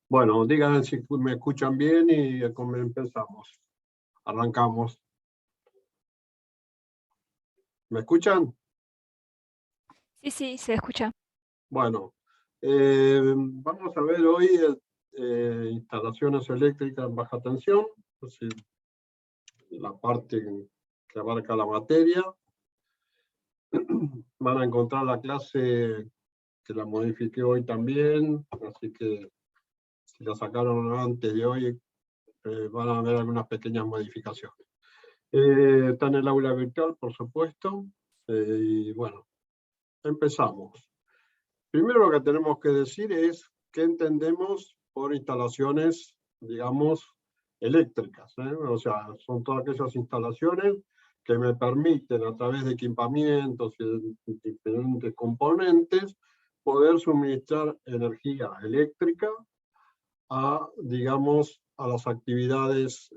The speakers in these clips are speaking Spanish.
Bueno, díganme si me escuchan bien y empezamos. Arrancamos. ¿Me escuchan? Sí, sí, se escucha. Bueno, vamos a ver hoy instalaciones eléctricas en baja tensión, es decir, la parte que abarca la materia. Van a encontrar la clase que la modifiqué hoy también, así que si la sacaron antes de hoy, van a ver algunas pequeñas modificaciones. Está en el aula virtual, por supuesto, y bueno, empezamos. Primero lo que tenemos que decir es qué entendemos por instalaciones, digamos, eléctricas, ¿eh? O sea, son todas aquellas instalaciones que me permiten, a través de equipamientos y de diferentes componentes, poder suministrar energía eléctrica a, digamos, a las actividades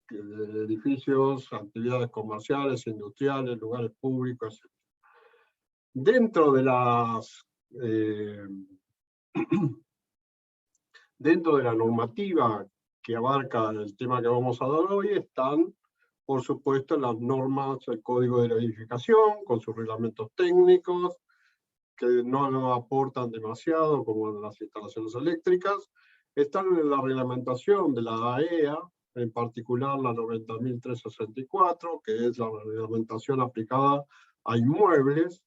de edificios, actividades comerciales, industriales, lugares públicos, etc. Dentro de dentro de la normativa que abarca el tema que vamos a dar hoy están, por supuesto, las normas, el código de la edificación, con sus reglamentos técnicos, que no aportan demasiado, como en las instalaciones eléctricas. Están en la reglamentación de la AEA, en particular la 90.364, que es la reglamentación aplicada a inmuebles.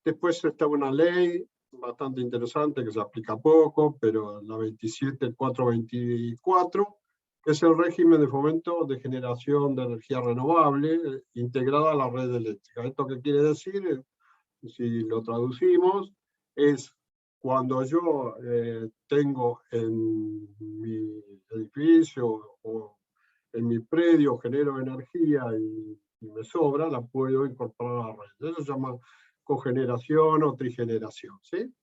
Después está una ley bastante interesante que se aplica poco, pero la 27.424, que es el régimen de fomento de generación de energía renovable integrada a la red eléctrica. ¿Esto qué quiere decir? Si lo traducimos, es cuando yo tengo en mi edificio o en mi predio, genero energía y me sobra, la puedo incorporar a la red. Eso se llama cogeneración o trigeneración, ¿sí?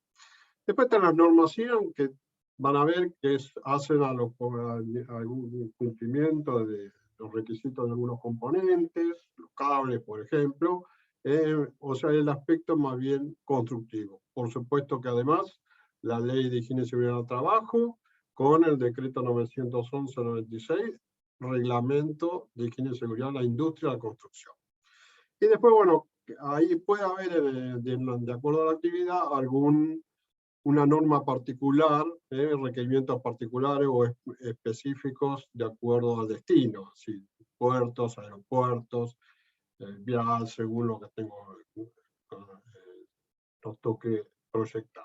Después están las normas CIAN, que van a ver que hacen algún cumplimiento de los requisitos de algunos componentes, los cables, por ejemplo, o sea, el aspecto más bien constructivo. Por supuesto que además la Ley de Higiene y Seguridad del Trabajo, con el decreto 911-96, Reglamento de Higiene y Seguridad de la Industria de la Construcción. Y después, bueno, ahí puede haber, de acuerdo a la actividad, una norma particular, requerimientos particulares o específicos de acuerdo al destino, ¿sí? Puertos, aeropuertos, vial, según lo que nos toque proyectar.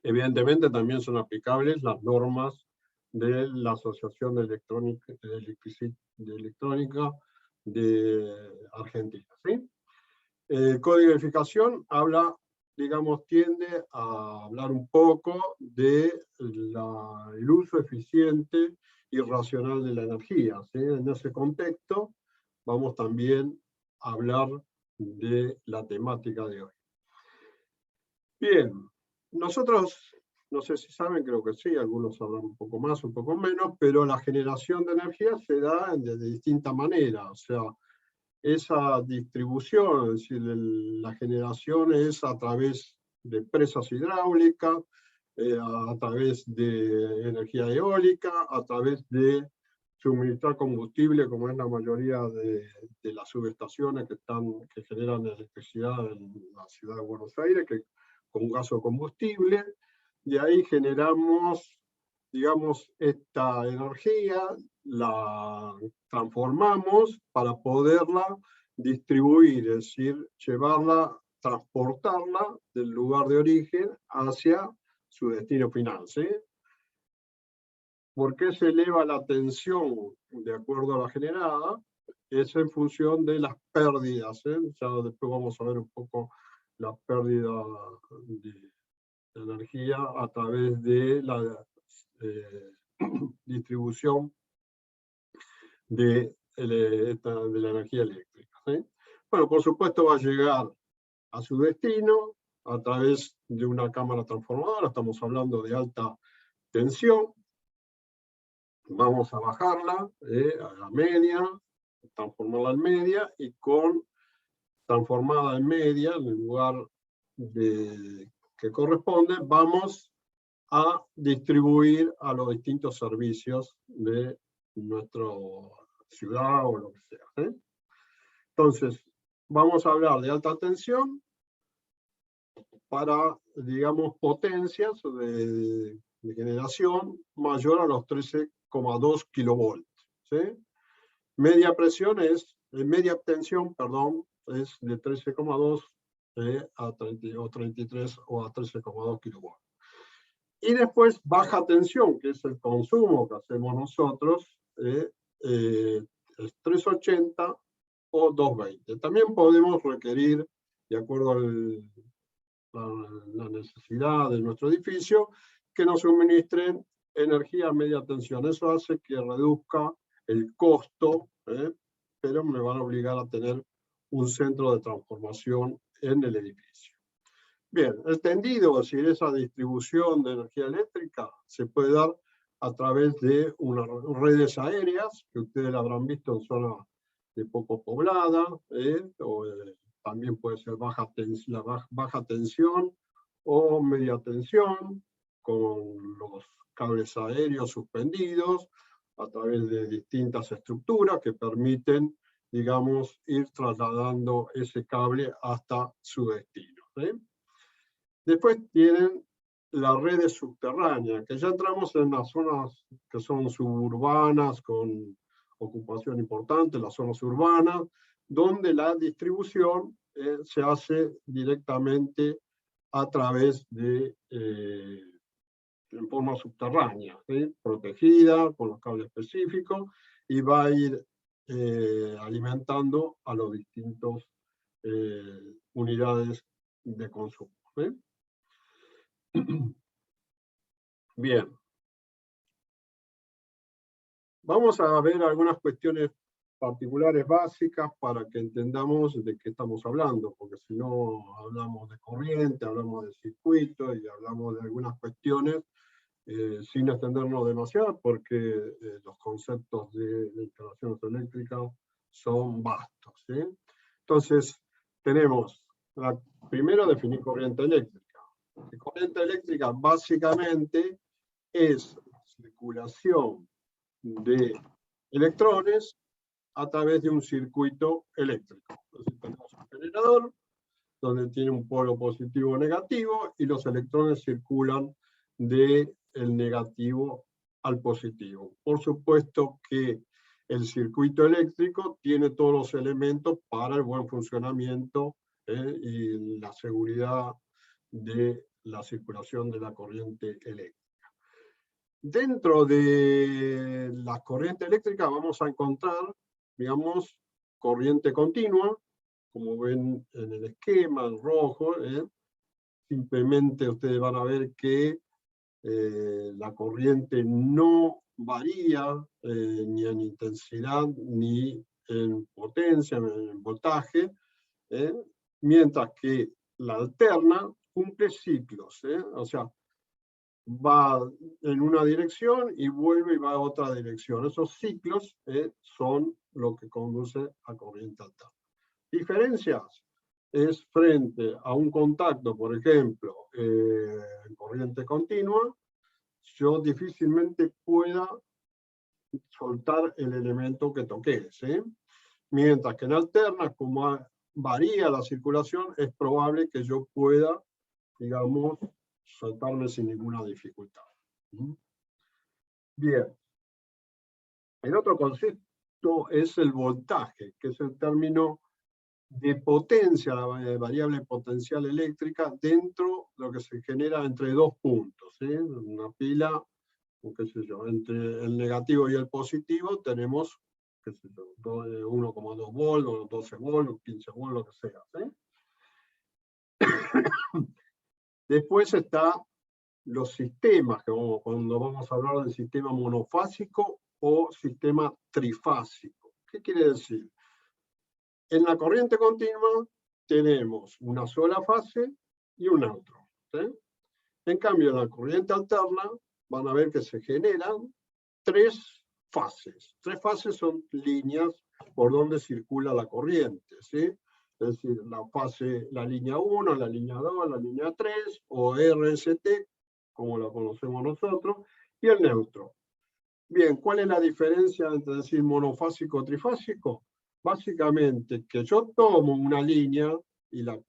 Evidentemente también son aplicables las normas de la Asociación de Electrónica de Argentina, ¿sí? El código de edificación habla, digamos, tiende a hablar un poco de el uso eficiente y racional de la energía, ¿sí? En ese contexto vamos también a hablar de la temática de hoy. Bien, nosotros, no sé si saben, creo que sí, algunos sabrán un poco más, un poco menos, pero la generación de energía se da de distinta manera, o sea, esa distribución, es decir, la generación es a través de presas hidráulicas, a través de energía eólica, a través de suministrar combustible, como es la mayoría de las subestaciones que generan electricidad en la ciudad de Buenos Aires, que con gas o combustible. De ahí generamos, digamos, esta energía, la transformamos para poderla distribuir, es decir, llevarla, transportarla del lugar de origen hacia su destino final, ¿sí? ¿Por qué se eleva la tensión de acuerdo a la generada? Es en función de las pérdidas, ¿eh? Ya después vamos a ver un poco la pérdida de energía a través de la distribución de la energía eléctrica, ¿sí? Bueno, por supuesto va a llegar a su destino a través de una cámara transformadora, estamos hablando de alta tensión. Vamos a bajarla a la media, transformarla en media, y transformada en media, en lugar de que corresponde, vamos a distribuir a los distintos servicios de nuestra ciudad o lo que sea. Entonces, vamos a hablar de alta tensión para, digamos, potencias de generación mayor a los 13,2 kilovolts. ¿Sí? Media tensión, perdón, es de 13,2 a 33 o a 13,2 kilovolts. Y después baja tensión, que es el consumo que hacemos nosotros, es 380 o 220. También podemos requerir, de acuerdo a la necesidad de nuestro edificio, que nos suministren energía a media tensión. Eso hace que reduzca el costo, pero me van a obligar a tener un centro de transformación en el edificio. Bien, el tendido, es decir, esa distribución de energía eléctrica se puede dar a través de unas redes aéreas, que ustedes la habrán visto en zonas de poco poblada, también puede ser baja tensión o media tensión, con los cables aéreos suspendidos, a través de distintas estructuras que permiten, digamos, ir trasladando ese cable hasta su destino. Después tienen las redes subterráneas, que ya entramos en las zonas que son suburbanas, con ocupación importante, las zonas urbanas, donde la distribución se hace directamente a través de, en forma subterránea, protegida con los cables específicos, y va a ir alimentando a los distintos unidades de consumo. Bien. Vamos a ver algunas cuestiones particulares básicas para que entendamos de qué estamos hablando, porque si no hablamos de corriente, hablamos de circuito y hablamos de algunas cuestiones sin extendernos demasiado, porque los conceptos de instalaciones eléctricas son vastos. ¿Sí? Entonces, tenemos primero definir corriente eléctrica. La corriente eléctrica básicamente es circulación de electrones a través de un circuito eléctrico. Entonces tenemos un generador donde tiene un polo positivo o negativo y los electrones circulan del negativo al positivo. Por supuesto que el circuito eléctrico tiene todos los elementos para el buen funcionamiento y la seguridad de la circulación de la corriente eléctrica. Dentro de la corriente eléctrica vamos a encontrar, digamos, corriente continua, como ven en el esquema, en rojo. Simplemente ustedes van a ver que la corriente no varía ni en intensidad ni en potencia, en voltaje, mientras que la alterna cumple ciclos, o sea, va en una dirección y vuelve y va a otra dirección. Esos ciclos son lo que conduce a corriente alterna. Diferencias es frente a un contacto, por ejemplo, en corriente continua, yo difícilmente pueda soltar el elemento que toqué, ¿sí? Mientras que en alterna, como varía la circulación, es probable que yo pueda, digamos, soltarme sin ninguna dificultad. Bien. El otro concepto es el voltaje, que es el término de potencia, la variable potencial eléctrica, dentro de lo que se genera entre dos puntos. ¿Sí? Una pila, qué sé yo, entre el negativo y el positivo tenemos 1,2 volts, 12 volts, 15 volts, lo que sea. ¿Sí? Después están los sistemas, que cuando vamos a hablar del sistema monofásico o sistema trifásico. ¿Qué quiere decir? En la corriente continua tenemos una sola fase y un neutro. ¿Sí? En cambio, en la corriente alterna van a ver que se generan tres fases. Tres fases son líneas por donde circula la corriente. ¿Sí? es decir, la línea 1, la línea 2, la línea 3, o RST, como lo conocemos nosotros, y el neutro. Bien, ¿cuál es la diferencia entre decir monofásico o trifásico? Básicamente que yo tomo una línea y la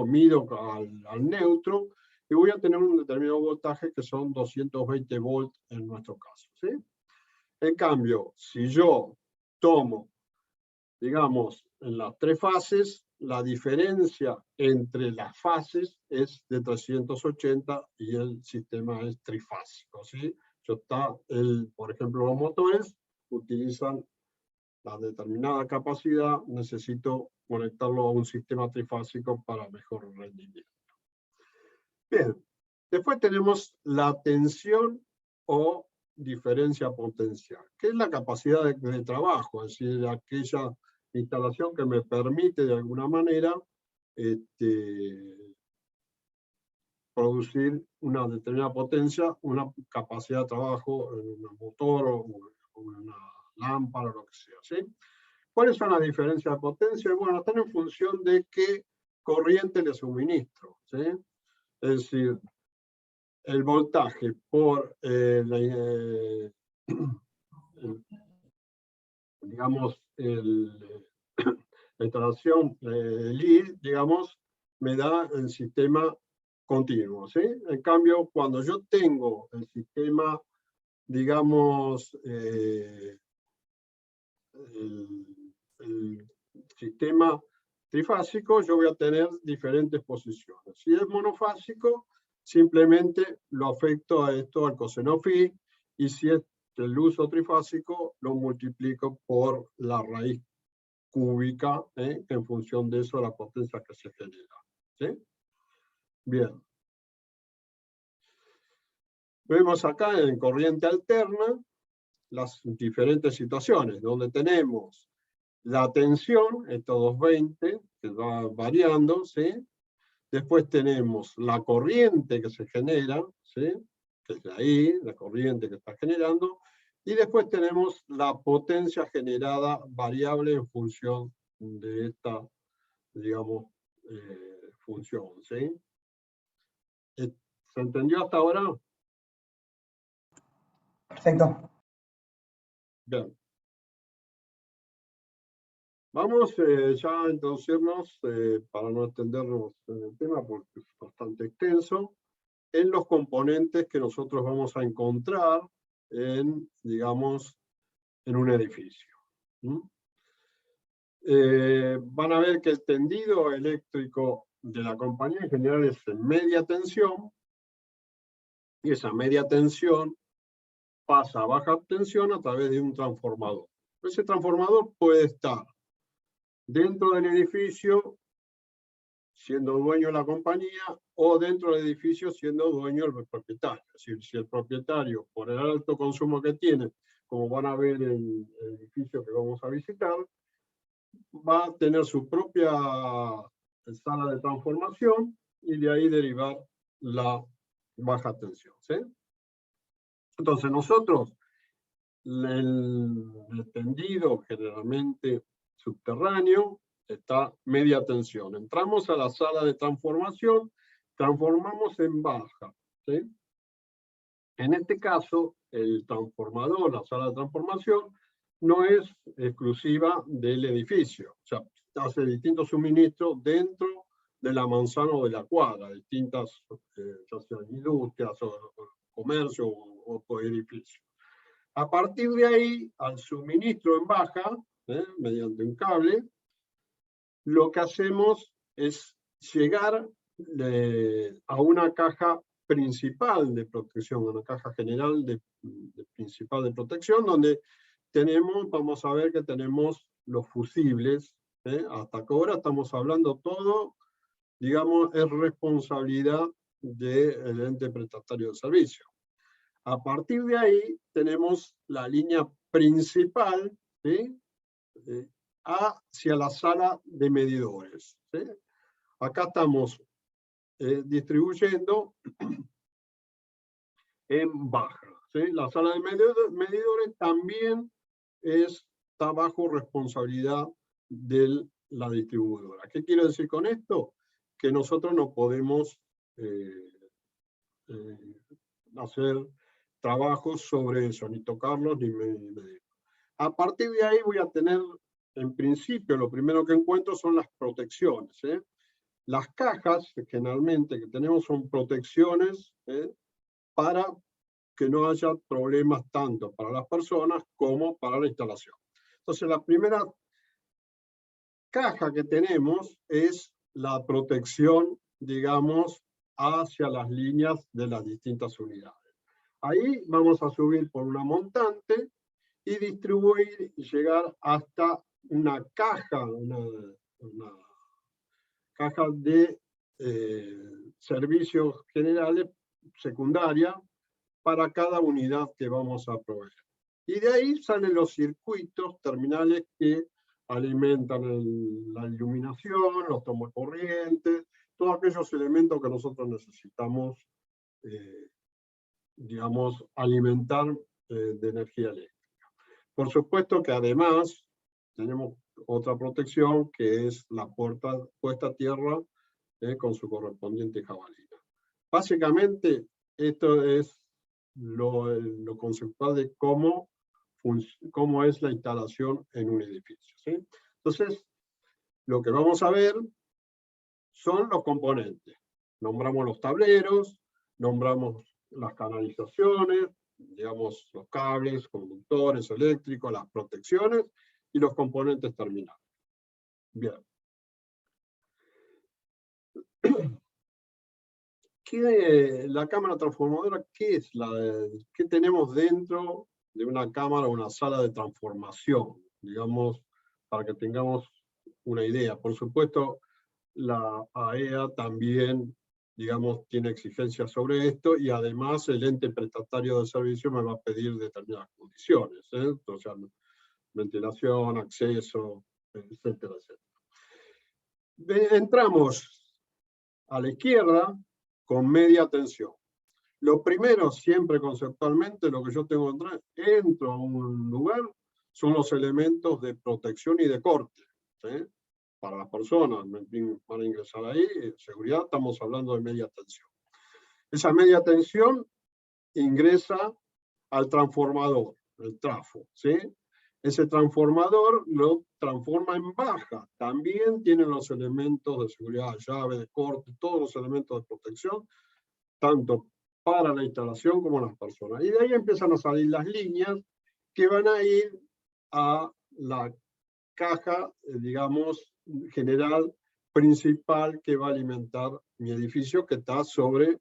mido al neutro, y voy a tener un determinado voltaje que son 220 volts en nuestro caso, ¿sí? En cambio, si yo tomo, digamos, en las tres fases, la diferencia entre las fases es de 380 y el sistema es trifásico, ¿sí? Por ejemplo, los motores utilizan la determinada capacidad, necesito conectarlo a un sistema trifásico para mejor rendimiento. Bien, después tenemos la tensión o diferencia potencial, que es la capacidad de trabajo, es decir, aquella instalación que me permite de alguna manera producir una determinada potencia, una capacidad de trabajo en un motor o una lámpara o lo que sea, ¿sí? ¿Cuáles son las diferencias de potencia? Bueno, están en función de qué corriente le suministro, ¿sí? Es decir, el voltaje por digamos, la instalación LEED, digamos, me da el sistema continuo, ¿sí? En cambio, cuando yo tengo el sistema, digamos, el sistema trifásico, yo voy a tener diferentes posiciones. Si es monofásico, simplemente lo afecto a esto, al coseno phi, y si es el uso trifásico, lo multiplico por la raíz cúbica, que en función de eso la potencia que se genera, ¿sí? Bien. Vemos acá en corriente alterna las diferentes situaciones, donde tenemos la tensión, estos 220, que va variando, ¿sí? Después tenemos la corriente que se genera, ¿sí? Que es de ahí, la corriente que está generando, y después tenemos la potencia generada variable en función de esta, digamos, función, ¿sí? ¿Se entendió hasta ahora? Perfecto. Bien. Vamos ya a introducirnos, para no extendernos en el tema porque es bastante extenso, en los componentes que nosotros vamos a encontrar en, digamos, en un edificio. Van a ver que el tendido eléctrico de la compañía en general es en media tensión, y esa media tensión pasa a baja tensión a través de un transformador. Ese transformador puede estar dentro del edificio, siendo dueño de la compañía, o dentro del edificio siendo dueño el propietario. Es decir, si el propietario, por el alto consumo que tiene, como van a ver en el edificio que vamos a visitar, va a tener su propia sala de transformación y de ahí derivar la baja tensión, ¿sí? Entonces nosotros, el tendido generalmente subterráneo está media tensión. Entramos a la sala de transformación, transformamos en baja, ¿sí? En este caso, el transformador, la sala de transformación, no es exclusiva del edificio. O sea, hace distintos suministros dentro de la manzana o de la cuadra, distintas, ya sean industrias o comercio o edificios. A partir de ahí, al suministro en baja, mediante un cable, lo que hacemos es llegar a una caja principal de protección, una caja general principal de protección, donde tenemos, vamos a ver que tenemos los fusibles, hasta ahora estamos hablando todo, digamos, es responsabilidad del ente prestatario de servicio. A partir de ahí tenemos la línea principal, ¿sí? Hacia la sala de medidores, ¿sí? Acá estamos distribuyendo en baja, ¿sí? La sala de medidores también está bajo responsabilidad del la distribuidora. ¿Qué quiero decir con esto? Que nosotros no podemos hacer trabajos sobre eso, ni tocarlos, ni medirlos. A partir de ahí voy a tener, en principio, lo primero que encuentro son las protecciones. Las cajas, generalmente, que tenemos son protecciones para que no haya problemas tanto para las personas como para la instalación. Entonces, la primera caja que tenemos es la protección, digamos, hacia las líneas de las distintas unidades. Ahí vamos a subir por una montante y distribuir y llegar hasta una caja, una caja de servicios generales secundaria para cada unidad que vamos a proveer. Y de ahí salen los circuitos terminales que alimentan la iluminación, los tomos corrientes, todos aquellos elementos que nosotros necesitamos, digamos, alimentar de energía eléctrica. Por supuesto que además tenemos otra protección que es la puesta a tierra con su correspondiente jabalina. Básicamente, esto es lo conceptual de cómo es la instalación en un edificio, ¿sí? Entonces, lo que vamos a ver son los componentes. Nombramos los tableros, nombramos las canalizaciones, digamos, los cables, conductores eléctricos, las protecciones y los componentes terminales. Bien. La cámara transformadora, ¿qué es? ¿Qué tenemos dentro de una cámara o una sala de transformación? Digamos, para que tengamos una idea. Por supuesto, la AEA también, digamos, tiene exigencias sobre esto y además el ente prestatario de servicio me va a pedir determinadas condiciones, o sea, ventilación, acceso, etcétera, etcétera. Entramos a la izquierda con media tensión. Lo primero, siempre conceptualmente, lo que yo tengo que entrar, entro a un lugar, son los elementos de protección y de corte, ¿sí? Para las personas, van a ingresar ahí, seguridad, estamos hablando de media tensión. Esa media tensión ingresa al transformador, el trafo, ¿sí? Ese transformador lo transforma en baja, también tiene los elementos de seguridad, llave, de corte, todos los elementos de protección, tanto para la instalación como las personas. Y de ahí empiezan a salir las líneas que van a ir a la caja, digamos, general principal que va a alimentar mi edificio, que está sobre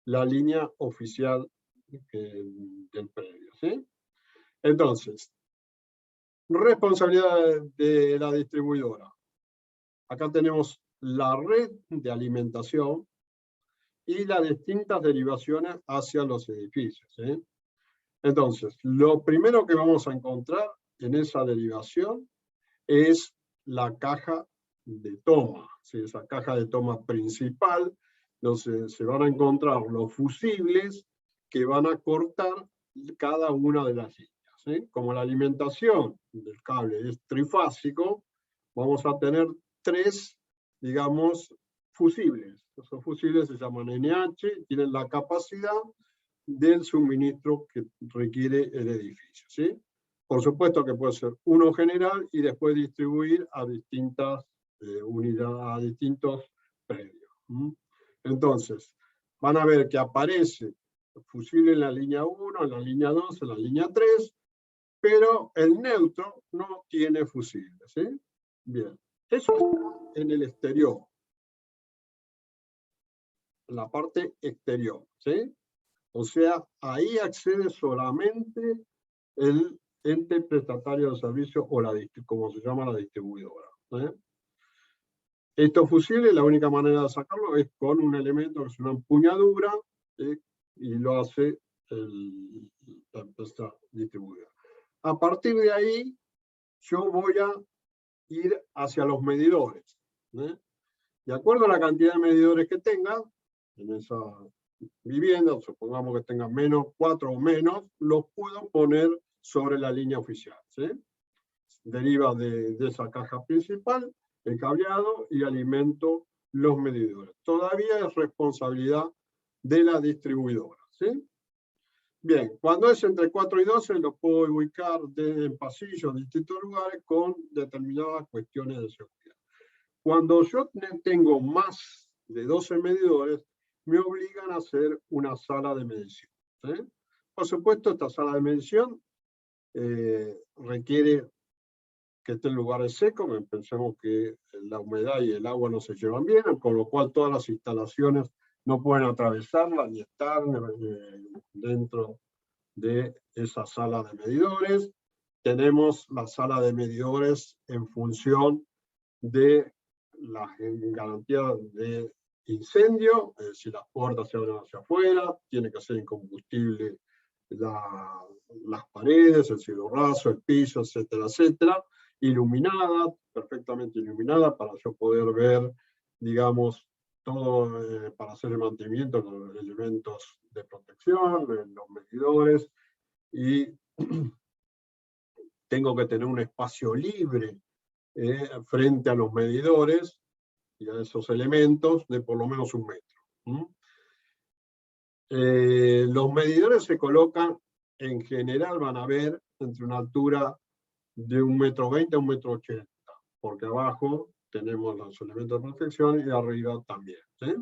la línea oficial del predio, ¿sí? Entonces, responsabilidad de la distribuidora. Acá tenemos la red de alimentación y las distintas derivaciones hacia los edificios, ¿sí? Entonces, lo primero que vamos a encontrar en esa derivación es la caja de toma, ¿sí? Esa caja de toma principal, donde se van a encontrar los fusibles que van a cortar cada una de las líneas, ¿sí? Como la alimentación del cable es trifásico, vamos a tener tres, digamos, fusibles. Esos fusibles se llaman NH, tienen la capacidad del suministro que requiere el edificio, ¿sí? Por supuesto que puede ser uno general y después distribuir a distintas unidades, a distintos predios. Entonces, van a ver que aparece fusible en la línea 1, en la línea 2, en la línea 3, pero el neutro no tiene fusible, ¿sí? Bien, eso está en el exterior, en la parte exterior, ¿sí? O sea, ahí accede solamente el ente prestatario de servicio o como se llama la distribuidora. Estos fusibles, la única manera de sacarlo es con un elemento que es una empuñadura y lo hace la empresa distribuidora. A partir de ahí, yo voy a ir hacia los medidores. De acuerdo a la cantidad de medidores que tenga en esa vivienda, supongamos que tenga -4 o menos, los puedo poner sobre la línea oficial, ¿sí? Deriva de esa caja principal el cableado y alimento los medidores. Todavía es responsabilidad de la distribuidora, ¿sí? Bien, cuando es entre 4 y 12 lo puedo ubicar en pasillos, en distintos lugares, con determinadas cuestiones de seguridad. Cuando yo tengo más de 12 medidores, me obligan a hacer una sala de medición, ¿sí? Por supuesto, esta sala de medición requiere que esté en lugares secos. Pensemos que la humedad y el agua no se llevan bien, con lo cual todas las instalaciones no pueden atravesarla ni estar dentro de esa sala de medidores. Tenemos la sala de medidores en función de la garantía de incendio, es decir, las puertas se abren hacia afuera, tiene que ser incombustible las paredes, el cielo raso, el piso, etcétera, etcétera, iluminada, perfectamente iluminada, para yo poder ver, digamos, todo para hacer el mantenimiento con los elementos de protección, los medidores, y tengo que tener un espacio libre frente a los medidores y a esos elementos de por lo menos 1 metro. Los medidores se colocan, en general van a ver, entre una altura de 1,20 m a 1,80 m, porque abajo tenemos los elementos de protección y arriba también, ¿sí?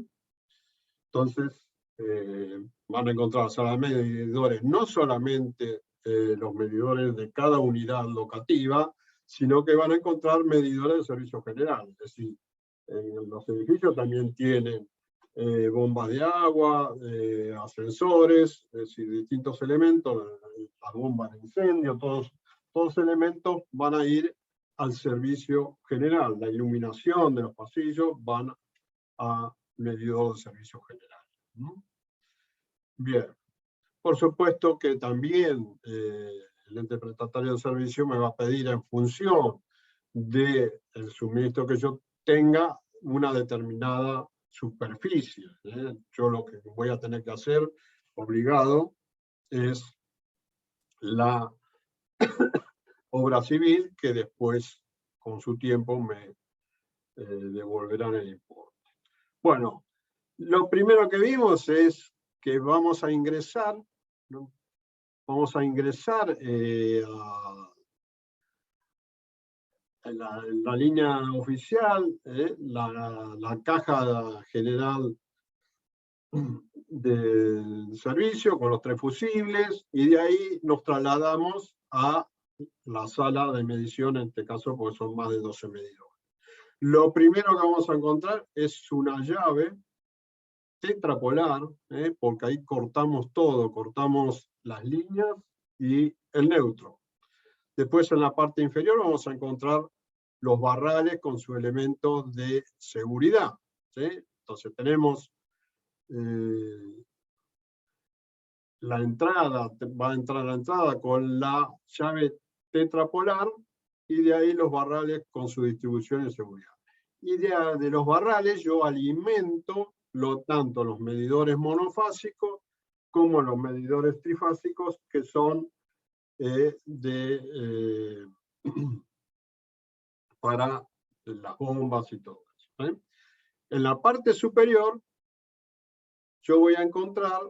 Entonces, van a encontrar sala de medidores, no solamente los medidores de cada unidad locativa, sino que van a encontrar medidores de servicio general. Es decir, los edificios también tienen bombas de agua, ascensores, es decir, distintos elementos, las bombas de incendio, todos elementos van a ir al servicio general. La iluminación de los pasillos van a medidor de servicio general. Bien, por supuesto que también el ente prestatario de servicio me va a pedir, en función del suministro que yo tenga, una determinada superficie. Yo lo que voy a tener que hacer, obligado, es la obra civil, que después, con su tiempo, me devolverán el importe. Bueno, lo primero que vimos es que vamos a ingresar, ¿no? Vamos a ingresar en la línea oficial, la caja general del servicio con los 3 fusibles, y de ahí nos trasladamos a la sala de medición, en este caso porque son más de 12 medidores. Lo primero que vamos a encontrar es una llave tetrapolar, porque ahí cortamos todo, cortamos las líneas y el neutro. Después, en la parte inferior vamos a encontrar los barrales con su elemento de seguridad, ¿sí? Entonces tenemos la entrada, va a entrar la entrada con la llave tetrapolar, y de ahí los barrales con su distribución de seguridad. Y de los barrales yo alimento tanto los medidores monofásicos como los medidores trifásicos, que son para las bombas y todo eso. En la parte superior yo voy a encontrar,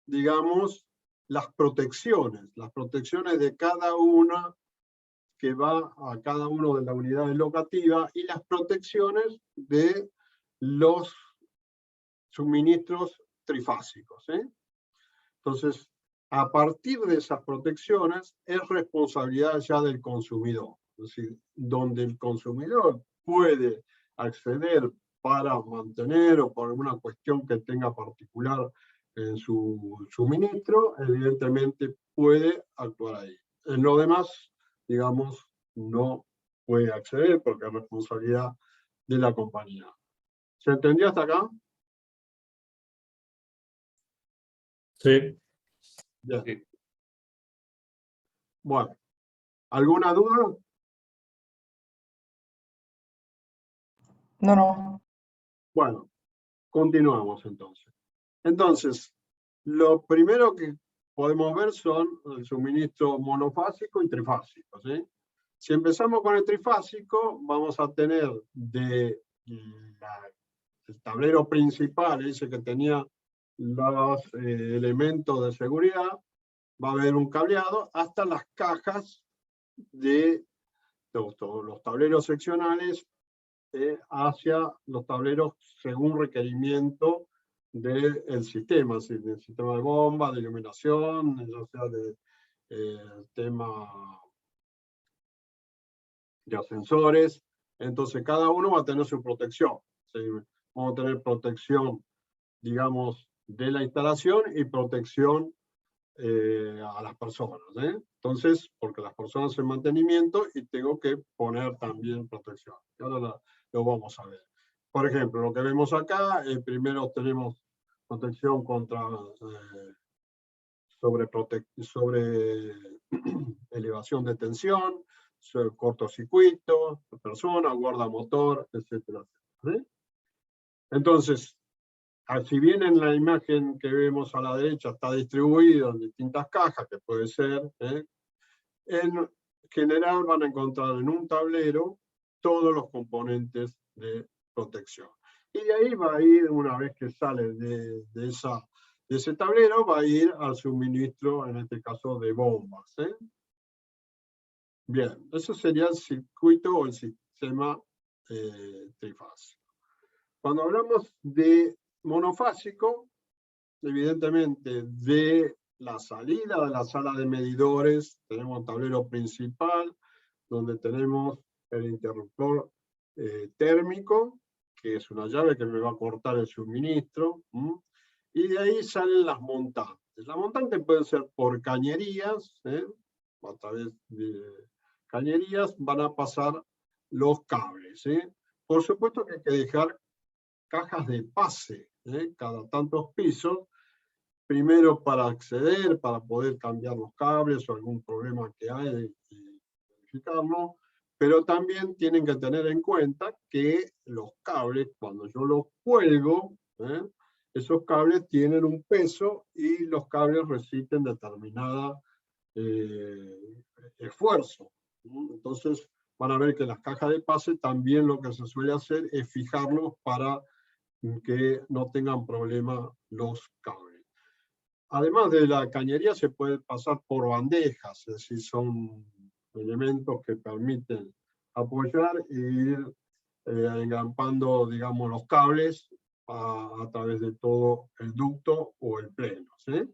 digamos, las protecciones de cada una, que va a cada una de las unidades locativas, y las protecciones de los suministros trifásicos. Entonces, a partir de esas protecciones, es responsabilidad ya del consumidor. Es decir, donde el consumidor puede acceder para mantener, o por alguna cuestión que tenga particular en su suministro, evidentemente puede actuar ahí. En lo demás, digamos, no puede acceder porque es responsabilidad de la compañía. ¿Se entendió hasta acá? Sí. Bien. Sí. Bueno, ¿alguna duda? No. Bueno, continuamos entonces. Entonces, lo primero que podemos ver son el suministro monofásico y trifásico, ¿sí? Si empezamos con el trifásico, vamos a tener el tablero principal, ese que tenía los elementos de seguridad, va a haber un cableado hasta las cajas de todos los tableros seccionales hacia los tableros según requerimiento del sistema, es decir, del sistema de bomba, de iluminación, ya sea de tema de ascensores. Entonces cada uno va a tener su protección, ¿sí? Vamos a tener protección, digamos, de la instalación y protección a las personas, ¿eh? Entonces, porque las personas en mantenimiento y tengo que poner también protección. Ahora lo vamos a ver. Por ejemplo, lo que vemos acá, primero tenemos protección contra sobre elevación de tensión, cortocircuito, persona, guardamotor, etcétera, etcétera, ¿sí? Entonces, si bien en la imagen que vemos a la derecha está distribuido en distintas cajas, que puede ser, en general van a encontrar en un tablero todos los componentes de protección. Y de ahí va a ir, una vez que sale de ese tablero, va a ir al suministro, en este caso de bombas, ¿eh? Bien, eso sería el circuito o el sistema trifásico. Cuando hablamos de monofásico, evidentemente de la salida de la sala de medidores, tenemos un tablero principal, donde tenemos el interruptor térmico, que es una llave que me va a cortar el suministro, y de ahí salen las montantes. Las montantes pueden ser por cañerías, a través de cañerías van a pasar los cables. Por supuesto que hay que dejar cajas de pase, cada tantos pisos, primero para acceder, para poder cambiar los cables o algún problema que hay y verificarlo, pero también tienen que tener en cuenta que los cables, cuando yo los cuelgo, esos cables tienen un peso y los cables resisten determinada esfuerzo. Entonces van a ver que las cajas de pase también lo que se suele hacer es fijarlos para que no tengan problema los cables. Además de la cañería se puede pasar por bandejas, es decir, son elementos que permiten apoyar e ir engrampando, digamos, los cables a través de todo el ducto o el pleno, ¿sí?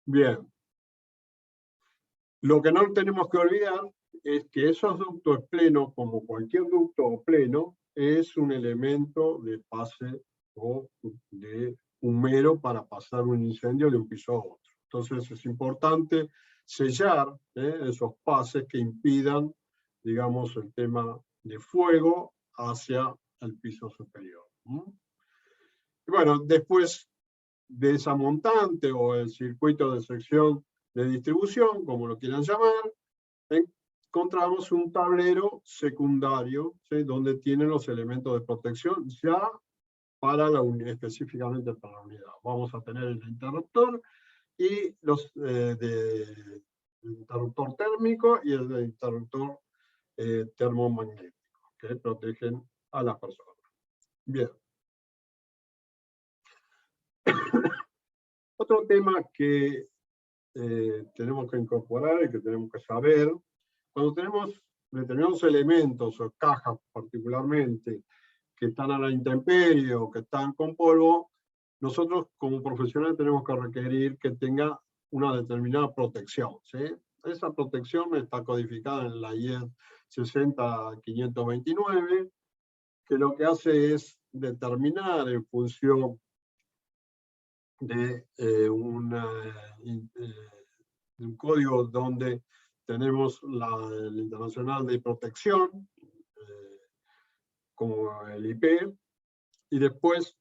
Bien. Lo que no tenemos que olvidar es que esos ductos plenos, como cualquier ducto o pleno, es un elemento de pase o de humero para pasar un incendio de un piso a otro. Entonces es importante sellar esos pases que impidan, digamos, el tema de fuego hacia el piso superior. Y bueno, después de esa montante o el circuito de sección de distribución, como lo quieran llamar, encontramos un tablero secundario, ¿sí?, donde tienen los elementos de protección ya para la unidad, específicamente para la unidad. Vamos a tener el interruptor y los el interruptor térmico y el de interruptor termomagnético, que protegen a las personas. Bien. Otro tema que tenemos que incorporar y que tenemos que saber, cuando tenemos determinados elementos o cajas particularmente que están a la intemperie o que están con polvo, nosotros como profesionales tenemos que requerir que tenga una determinada protección, ¿sí? Esa protección está codificada en la IEC 60529, que lo que hace es determinar en función de un código donde tenemos el internacional de protección, como el IP, y después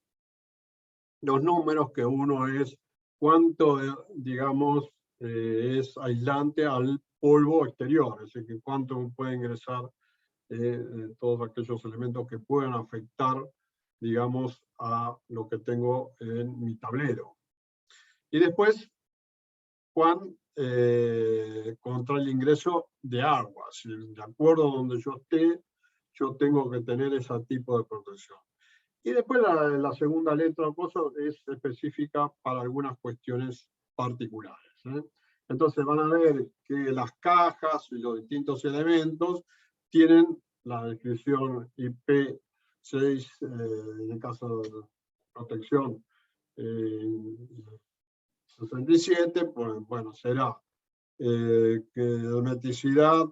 los números, que uno es cuánto, digamos, es aislante al polvo exterior, es decir, que cuánto puede ingresar todos aquellos elementos que puedan afectar, digamos, a lo que tengo en mi tablero. Y después, con contra el ingreso de agua. Si de acuerdo a donde yo esté, yo tengo que tener ese tipo de protección. Y después la segunda letra o cosa es específica para algunas cuestiones particulares. Entonces van a ver que las cajas y los distintos elementos tienen la descripción IP6, en el caso de protección 67, pues bueno, será que hermeticidad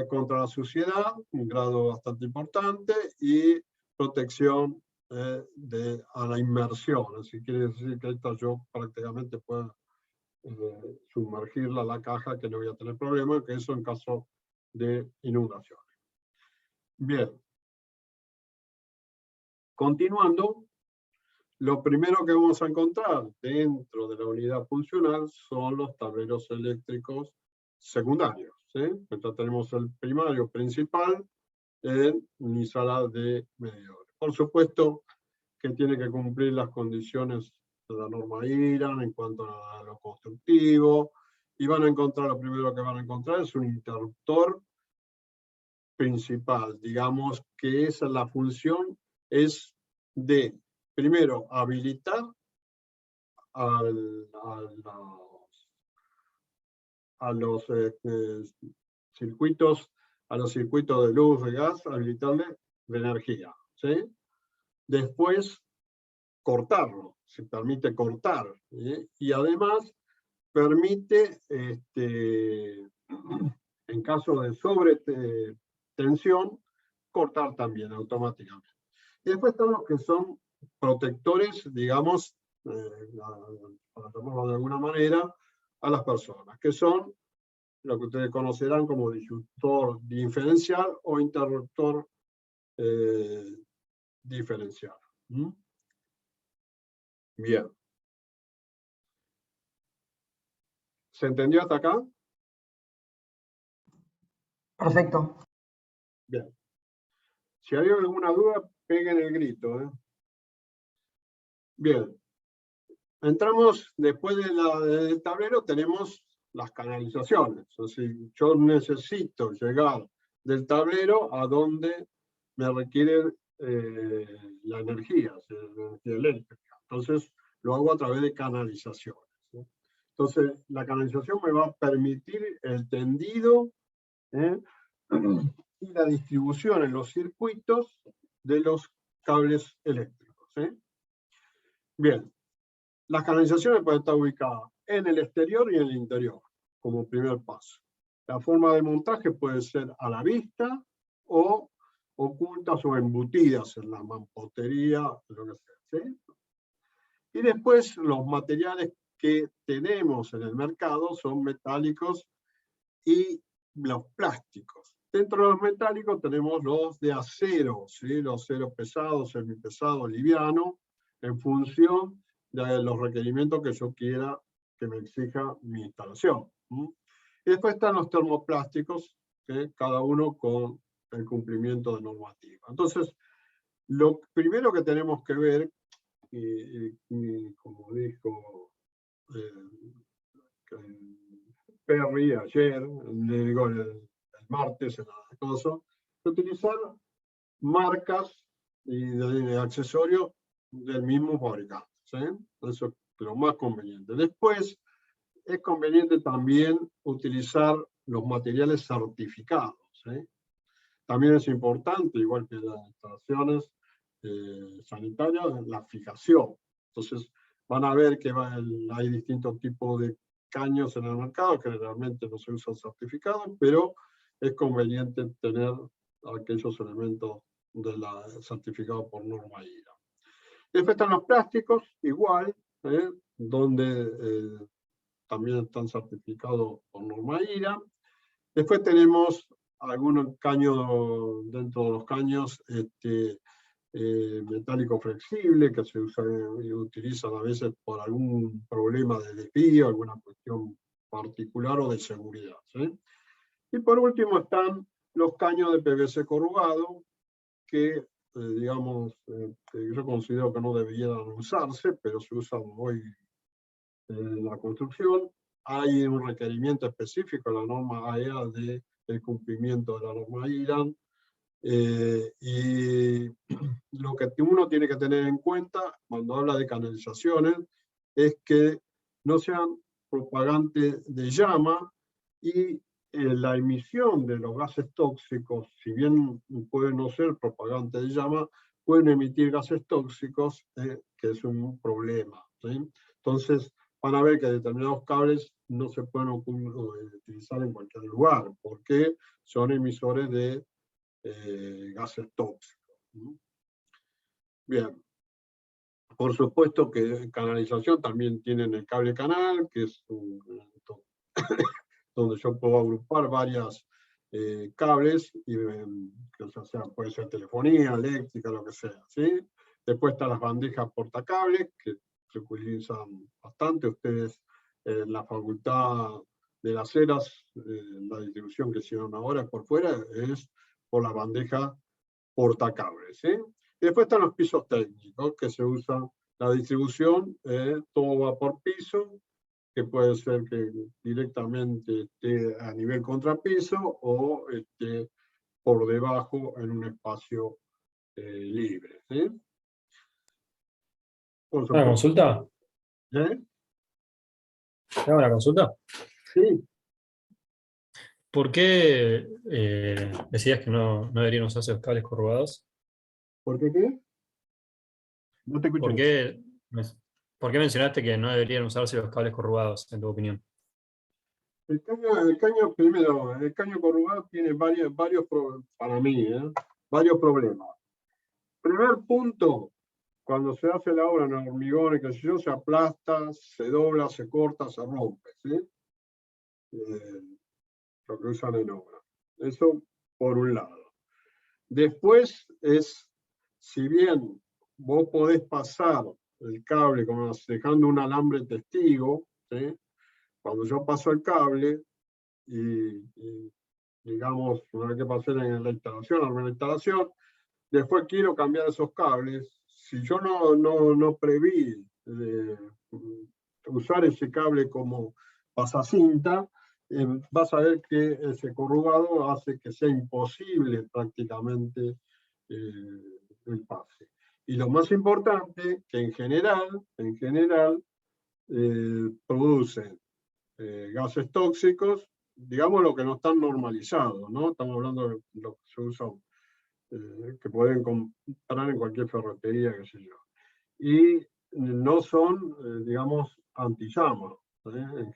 contra la suciedad, un grado bastante importante, y protección a la inmersión. Así quiere decir que esta yo prácticamente puedo sumergirla a la caja, que no voy a tener problema, que eso en caso de inundaciones. Bien. Continuando, lo primero que vamos a encontrar dentro de la unidad funcional son los tableros eléctricos secundarios. ¿Sí? Entonces tenemos el primario principal en mi sala de medidores. Por supuesto que tiene que cumplir las condiciones de la norma IRAN en cuanto a lo constructivo, y van a encontrar, lo primero que van a encontrar es un interruptor principal, digamos que esa es la función, es de, primero, habilitar a los circuitos, de luz, de gas, habilitarle de energía. ¿Sí? Después, cortarlo, se permite cortar, ¿sí? Y además permite, en caso de sobretensión, cortar también automáticamente. Y después están los que son protectores, digamos, para llamarlo de alguna manera, a las personas, que son lo que ustedes conocerán como disyuntor diferencial o interruptor diferencial. Bien. ¿Se entendió hasta acá? Perfecto. Bien. Si hay alguna duda, peguen el grito. Bien. Entramos, después del tablero, tenemos las canalizaciones. Es decir, yo necesito llegar del tablero a donde me requiere la energía eléctrica. Entonces, lo hago a través de canalizaciones. ¿Sí? Entonces, la canalización me va a permitir el tendido y la distribución en los circuitos de los cables eléctricos. ¿Sí? Bien. Las canalizaciones pueden estar ubicadas en el exterior y en el interior, como primer paso. La forma de montaje puede ser a la vista o ocultas o embutidas en la mampostería, lo que sea. ¿Sí? Y después los materiales que tenemos en el mercado son metálicos y los plásticos. Dentro de los metálicos tenemos los de acero, ¿sí? Los acero pesado, semipesado, liviano, en función de los requerimientos que yo quiera que me exija mi instalación. Y después están los termoplásticos, ¿sí? Cada uno con el cumplimiento de normativa. Entonces, lo primero que tenemos que ver, como dijo Perry ayer, el martes en la cosa, utilizar marcas y de accesorios del mismo fabricante. ¿Sí? Eso es lo más conveniente. Después, es conveniente también utilizar los materiales certificados. ¿Sí? También es importante, igual que las instalaciones sanitarias, la fijación. Entonces, van a ver que hay distintos tipos de caños en el mercado, que generalmente no se usan certificados, pero es conveniente tener aquellos elementos certificados por norma IRA. Después están los plásticos, igual, donde también están certificados por norma IRA. Después tenemos algunos caños, dentro de los caños, metálico flexible, que se utilizan a veces por algún problema de desvío, alguna cuestión particular o de seguridad. ¿Sí? Y por último están los caños de PVC corrugado, que digamos, yo considero que no deberían usarse, pero se usan hoy en la construcción. hay un requerimiento específico en la norma AEA del cumplimiento de la norma IRAN, y lo que uno tiene que tener en cuenta cuando habla de canalizaciones es que no sean propagantes de llama, y la emisión de los gases tóxicos, si bien pueden no ser propagantes de llama, pueden emitir gases tóxicos, que es un problema, ¿sí? Entonces van a ver que determinados cables no se pueden utilizar en cualquier lugar, porque son emisores de gases tóxicos. Bien, por supuesto que canalización también tienen el cable canal, que es donde yo puedo agrupar varias cables, y, o sea, puede ser telefonía, eléctrica, lo que sea, ¿sí? Después están las bandejas portacables, que se utilizan bastante. Ustedes en la Facultad de las Heras, la distribución que hicieron ahora por fuera es por la bandeja portacables, ¿sí? Y después están los pisos técnicos, que se usan la distribución, todo va por piso, que puede ser que directamente esté a nivel contrapiso o esté por debajo en un espacio libre, ¿sí? Por ¿Una supuesto. consulta? ¿Eh? ¿Te hago una consulta? Sí, ¿Por qué decías que no deberían usarse los cables corrugados? ¿por qué qué? No te ¿Por escuché. qué, por qué mencionaste que no deberían usarse los cables corrugados, en tu opinión? El caño, primero, el caño corrugado tiene para mí, varios problemas. Primer punto, cuando se hace la obra en hormigón, qué sé yo, se aplasta, se dobla, se corta, se rompe, ¿sí? Lo que usan en obra. Eso por un lado. Después si bien vos podés pasar el cable como dejando un alambre testigo, ¿sí? Cuando yo paso el cable y digamos, una vez que pasé en la instalación, después quiero cambiar esos cables, si yo no preví usar ese cable como pasacinta, vas a ver que ese corrugado hace que sea imposible prácticamente el pase. Y lo más importante, que en general producen gases tóxicos, digamos lo que no están normalizados, ¿no? Estamos hablando de lo que se usa, que pueden comprar en cualquier ferretería, qué sé yo. Y no son, digamos, antillama. En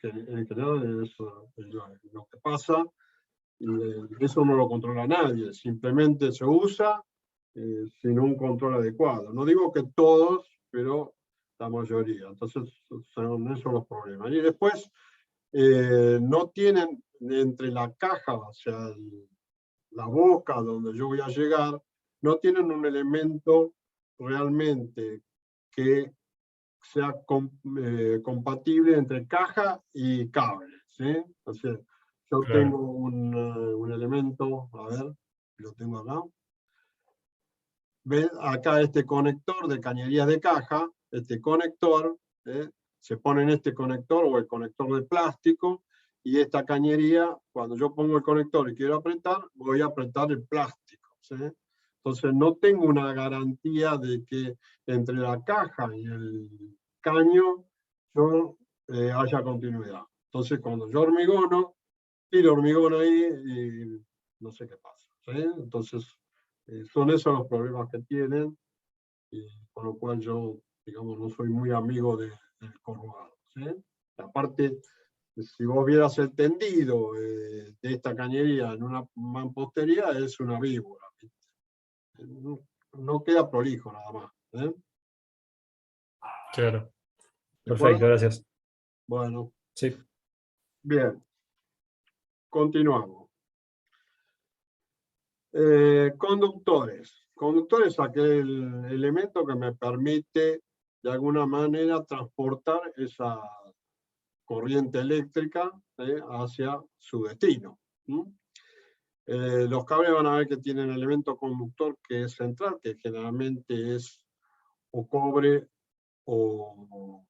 general es lo que pasa, y eso no lo controla nadie, simplemente se usa sin un control adecuado. No digo que todos, pero la mayoría. Entonces son esos los problemas. Y después no tienen entre la caja, o sea, la boca donde yo voy a llegar, no tienen un elemento realmente que sea compatible entre caja y cable, ¿sí? O sea, yo Claro, tengo un elemento, a ver, lo tengo acá. ¿Ven? Acá este conector de cañerías de caja, este conector, se pone en este conector o el conector de plástico, y esta cañería, cuando yo pongo el conector y quiero apretar, voy a apretar el plástico, ¿sí? Entonces no tengo una garantía de que entre la caja y el caño yo haya continuidad. Entonces cuando yo hormigono, tiro hormigón ahí y no sé qué pasa, ¿sí? Entonces son esos los problemas que tienen, y con lo cual yo, digamos, no soy muy amigo del corrugado, ¿sí? Aparte, si vos vieras el tendido de esta cañería en una mampostería, es una víbora, ¿viste? No queda prolijo nada más, ¿eh? claro. ¿De acuerdo? Perfecto, gracias. Bueno, Sí. bien, continuamos. Conductores. Conductores es aquel elemento que me permite de alguna manera transportar esa corriente eléctrica hacia su destino. Los cables van a ver que tienen elemento conductor que es central, que generalmente es o cobre o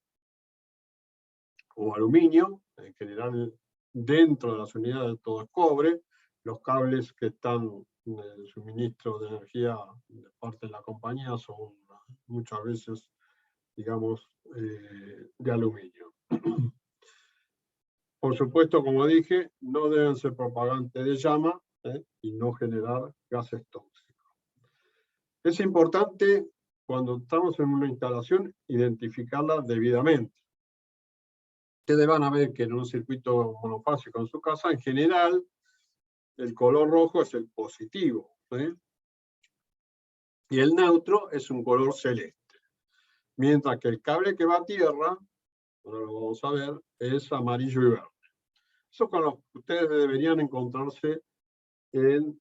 o aluminio, en general dentro de las unidades todo es cobre, los cables que están en el suministro de energía de parte de la compañía son muchas veces, digamos, de aluminio. Por supuesto, como dije, no deben ser propagantes de llama y no generar gases tóxicos. Es importante, cuando estamos en una instalación, identificarla debidamente. Ustedes van a ver que en un circuito monofásico en su casa, en general, el color rojo es el positivo, y el neutro es un color celeste. Mientras que el cable que va a tierra, ahora lo vamos a ver, es amarillo y verde. Eso con lo que ustedes deberían encontrarse en,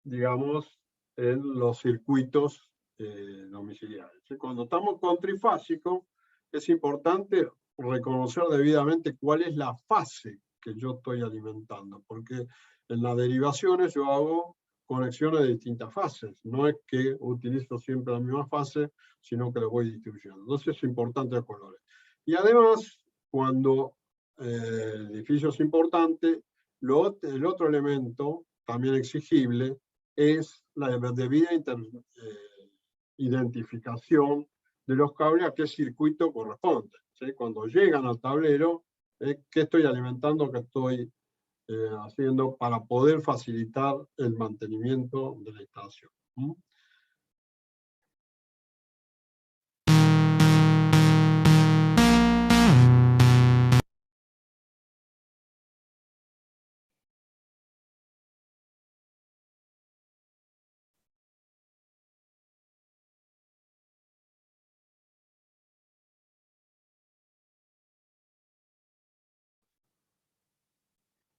digamos, en los circuitos domiciliarios. Cuando estamos con trifásico, es importante reconocer debidamente cuál es la fase que yo estoy alimentando, porque en las derivaciones yo hago conexiones de distintas fases. No es que utilizo siempre la misma fase, sino que lo voy distribuyendo. Entonces es importante los colores. Y además, cuando el edificio es importante, el otro elemento también exigible es la debida identificación de los cables a qué circuito corresponde. ¿Sí? Cuando llegan al tablero, qué estoy alimentando, qué estoy haciendo para poder facilitar el mantenimiento de la instalación. ¿Mm?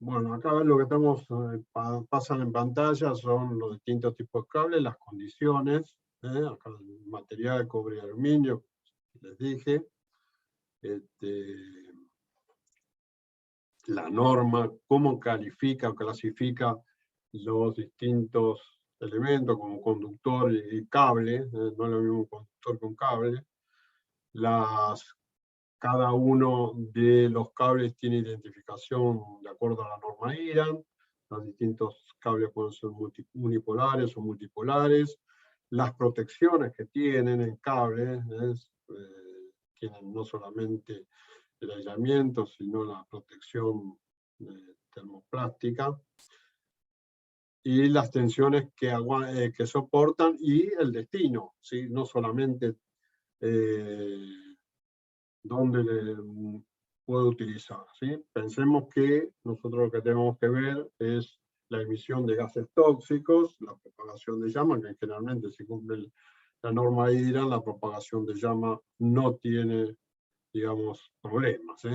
Bueno, acá lo que estamos pasan en pantalla son los distintos tipos de cables, las condiciones, acá el material, cobre y aluminio, les dije, la norma, cómo califica o clasifica los distintos elementos como conductor y cable, no es lo mismo un conductor que un cable. Cada uno de los cables tiene identificación de acuerdo a la norma IRAN, los distintos cables pueden ser unipolares o multipolares, las protecciones que tienen en cables, tienen no solamente el aislamiento, sino la protección termoplástica, y las tensiones que soportan y el destino, ¿sí? No solamente dónde puedo utilizar, ¿sí? Pensemos que nosotros lo que tenemos que ver es la emisión de gases tóxicos, la propagación de llama, que generalmente si cumple la norma IRAN, la propagación de llama no tiene, digamos, problemas, ¿sí?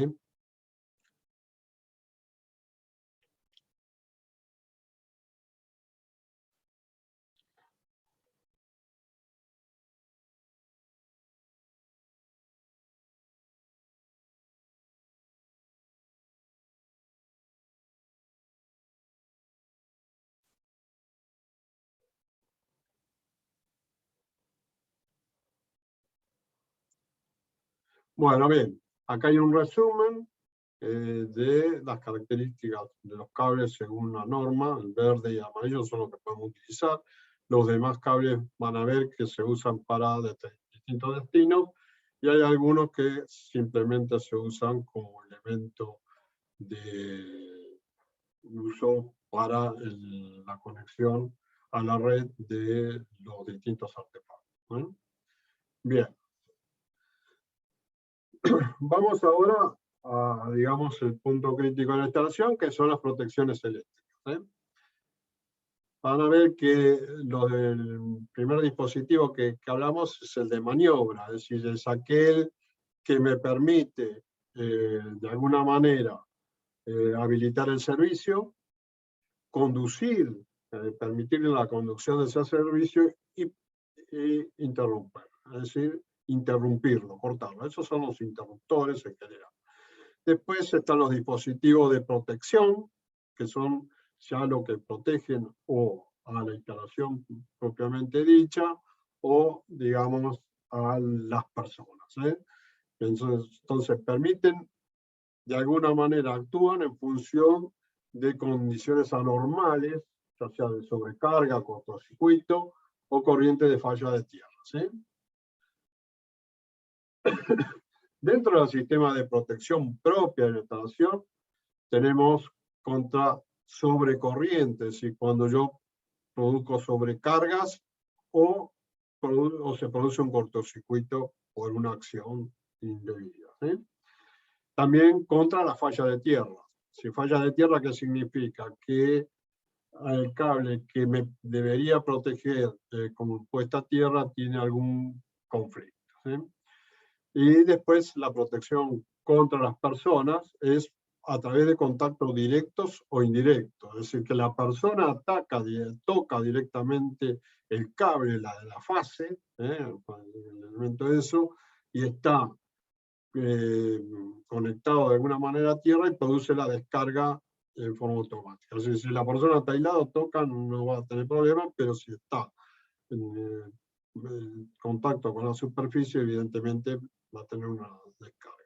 Bueno, bien, acá hay un resumen de las características de los cables según la norma. El verde y el amarillo son los que podemos utilizar. Los demás cables van a ver que se usan para distintos destinos, y hay algunos que simplemente se usan como elemento de uso para la conexión a la red de los distintos artefactos. Bien. Vamos ahora a, digamos, el punto crítico de la instalación, que son las protecciones eléctricas. Van a ver que el primer dispositivo que hablamos es el de maniobra, es decir, es aquel que me permite, de alguna manera, habilitar el servicio, conducir, permitir la conducción de ese servicio y interrumpir, es decir, interrumpirlo, cortarlo. Esos son los interruptores en general. Después están los dispositivos de protección, que son ya lo que protegen o a la instalación propiamente dicha, o, digamos, a las personas. Entonces permiten de alguna manera actúan en función de condiciones anormales, ya sea de sobrecarga, cortocircuito o corriente de falla de tierra, ¿sí? Dentro del sistema de protección propia de la instalación, tenemos contra sobrecorrientes, y cuando yo produzco sobrecargas o se produce un cortocircuito por una acción indebida, ¿sí? También contra la falla de tierra. Si falla de tierra, ¿qué significa? Que el cable que me debería proteger como puesta a tierra tiene algún conflicto, ¿sí? Y después la protección contra las personas es a través de contactos directos o indirectos. Es decir, que la persona toca directamente el cable, la fase, el elemento de eso, y está conectado de alguna manera a tierra y produce la descarga en forma automática. Es decir, si la persona está aislada, toca, no va a tener problemas, pero si está en contacto con la superficie, evidentemente va a tener una descarga.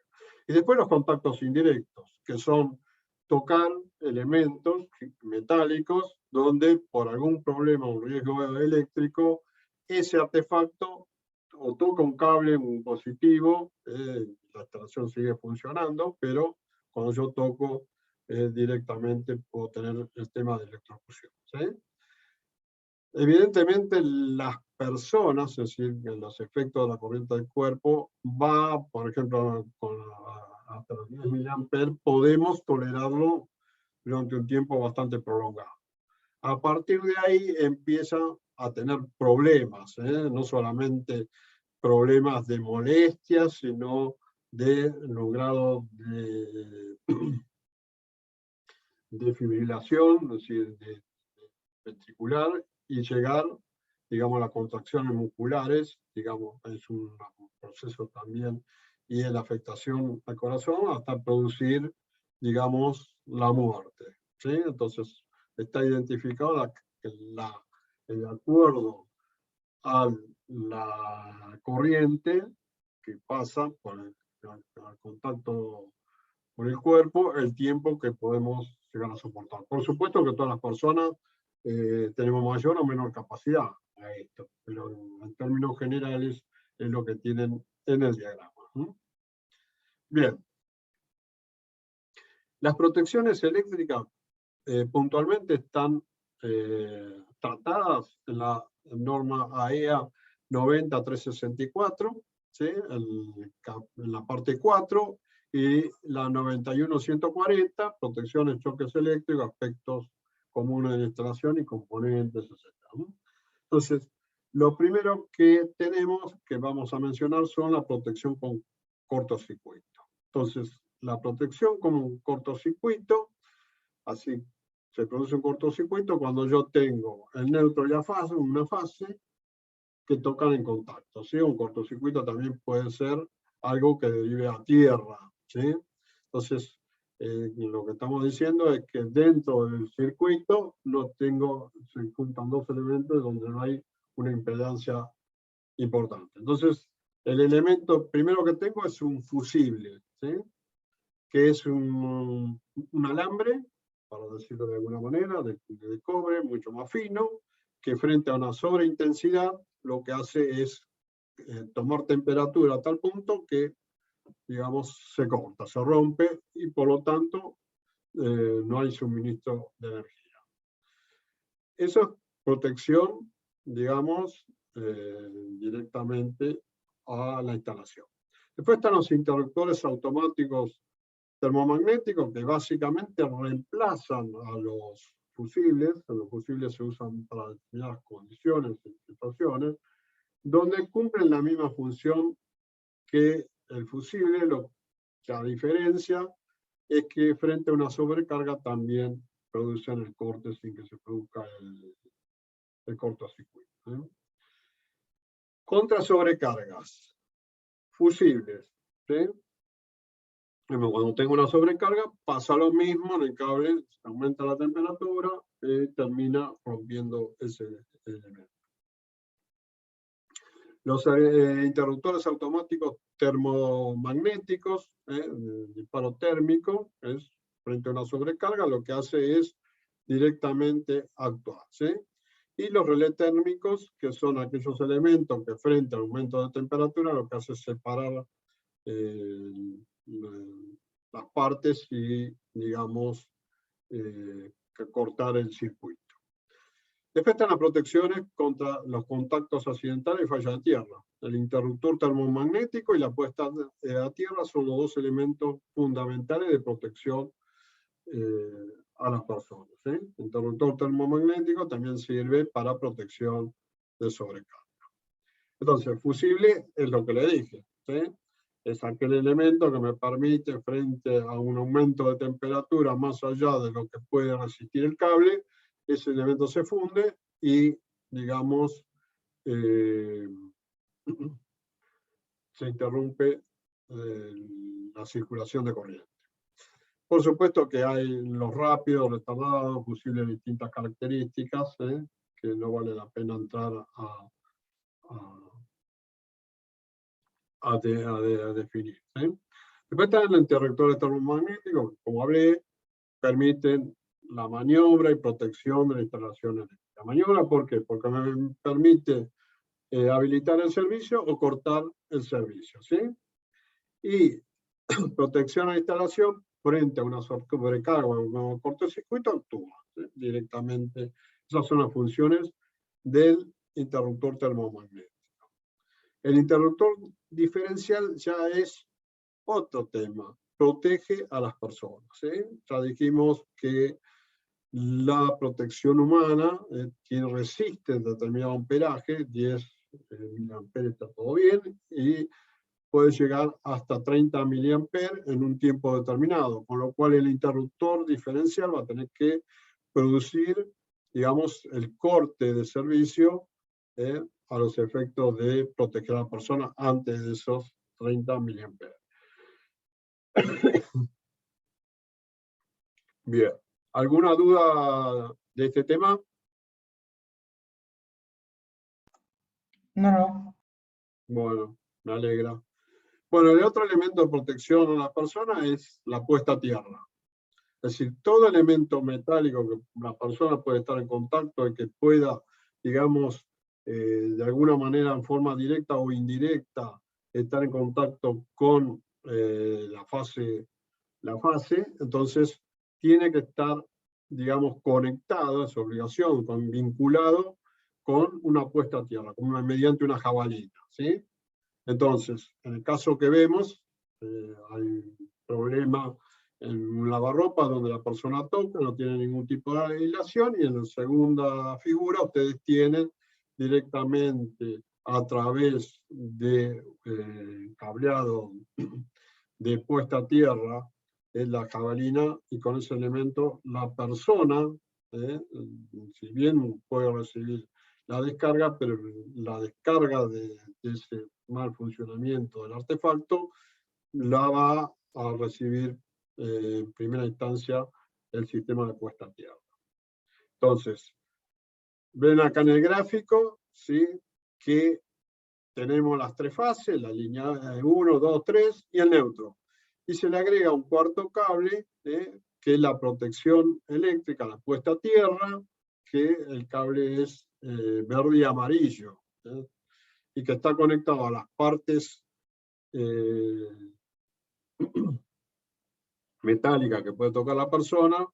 Y después los contactos indirectos, que son tocar elementos metálicos donde por algún problema o riesgo eléctrico, ese artefacto o toca un cable, un positivo, la instalación sigue funcionando, pero cuando yo toco directamente puedo tener el tema de electrocución, ¿sí? Evidentemente las personas, es decir, los efectos de la corriente del cuerpo, va, por ejemplo, hasta los 10 mA, podemos tolerarlo durante un tiempo bastante prolongado. A partir de ahí empieza a tener problemas, no solamente problemas de molestias, sino de logrado de fibrilación, es decir, de ventricular, y llegar, digamos, a las contracciones musculares, digamos, es un proceso también, y en la afectación al corazón hasta producir, digamos, la muerte, ¿sí? Entonces, está identificado el acuerdo a la corriente que pasa por el contacto con el cuerpo, el tiempo que podemos llegar a soportar. Por supuesto que todas las personas tenemos mayor o menor capacidad a esto, pero en términos generales es lo que tienen en el diagrama. Bien. Las protecciones eléctricas puntualmente están tratadas en la norma AEA 90364, ¿sí? En la parte 4, y la 91140, protecciones, choques eléctricos, aspectos comunes de instalación y componentes, etc. Entonces, lo primero que tenemos, que vamos a mencionar, son la protección con cortocircuito. Entonces, la protección con un cortocircuito, así se produce un cortocircuito cuando yo tengo el neutro y la fase, una fase que tocan en contacto, ¿sí? Un cortocircuito también puede ser algo que derive a tierra, ¿sí? Entonces, lo que estamos diciendo es que dentro del circuito se juntan dos elementos donde no hay una impedancia importante. Entonces, el elemento primero que tengo es un fusible, ¿sí? Que es un alambre, para decirlo de alguna manera, de cobre, mucho más fino, que frente a una sobreintensidad lo que hace es tomar temperatura a tal punto que, digamos, se corta, se rompe, y por lo tanto no hay suministro de energía. Eso es protección, digamos, directamente a la instalación. Después están los interruptores automáticos termomagnéticos, que básicamente reemplazan a los fusibles. Los fusibles se usan para determinadas condiciones y situaciones, donde cumplen la misma función que el fusible. La diferencia es que frente a una sobrecarga también producen el corte sin que se produzca el cortocircuito, ¿eh? Contra sobrecargas, fusibles, ¿sí? Cuando tengo una sobrecarga, pasa lo mismo en el cable, aumenta la temperatura y termina rompiendo ese elemento. Los interruptores automáticos termomagnéticos, el disparo térmico, es frente a una sobrecarga, lo que hace es directamente actuar, ¿sí? Y los relés térmicos, que son aquellos elementos que frente al aumento de temperatura, lo que hace es separar las partes y, digamos, cortar el circuito. Después están las protecciones contra los contactos accidentales y falla de tierra. El interruptor termomagnético y la puesta a tierra son los dos elementos fundamentales de protección a las personas, ¿sí? El interruptor termomagnético también sirve para protección de sobrecarga. Entonces, el fusible es lo que le dije, ¿sí? Es aquel elemento que me permite, frente a un aumento de temperatura más allá de lo que puede resistir el cable, ese elemento se funde y, digamos, se interrumpe la circulación de corriente. Por supuesto que hay los rápidos, retardados, fusibles de distintas características, que no vale la pena entrar a definir. Después están los interruptores termomagnéticos, como hablé, permiten la maniobra y protección de la instalación eléctrica. ¿Maniobra por qué? Porque me permite habilitar el servicio o cortar el servicio, ¿sí? Y protección a la instalación frente a una sobrecarga o un cortocircuito actúa, ¿sí? Directamente. Esas son las funciones del interruptor termomagnético. El interruptor diferencial ya es otro tema, protege a las personas, ¿sí? Ya dijimos que la protección humana resiste determinado amperaje, 10 miliamperes está todo bien, y puede llegar hasta 30 miliamperes en un tiempo determinado, con lo cual el interruptor diferencial va a tener que producir, digamos, el corte de servicio a los efectos de proteger a la persona antes de esos 30 miliamperes. Bien, ¿alguna duda de este tema? No. Bueno, me alegra. Bueno, el otro elemento de protección a la persona es la puesta a tierra. Es decir, todo elemento metálico que la persona puede estar en contacto y que pueda, digamos, de alguna manera en forma directa o indirecta, estar en contacto con la fase, entonces tiene que estar, digamos, conectado, es obligación, vinculado con una puesta a tierra, mediante una jabalina, ¿sí? Entonces, en el caso que vemos, hay un problema en un lavarropa donde la persona toca, no tiene ningún tipo de aislación, y en la segunda figura ustedes tienen directamente a través de cableado de puesta a tierra la jabalina, y con ese elemento la persona, si bien puede recibir la descarga, pero la descarga de ese mal funcionamiento del artefacto la va a recibir en primera instancia el sistema de puesta a tierra. Entonces, ven acá en el gráfico, ¿sí?, que tenemos las tres fases, la línea 1, 2, 3 y el neutro. Y se le agrega un cuarto cable, que es la protección eléctrica, la puesta a tierra, que el cable es verde y amarillo, y que está conectado a las partes metálicas que puede tocar la persona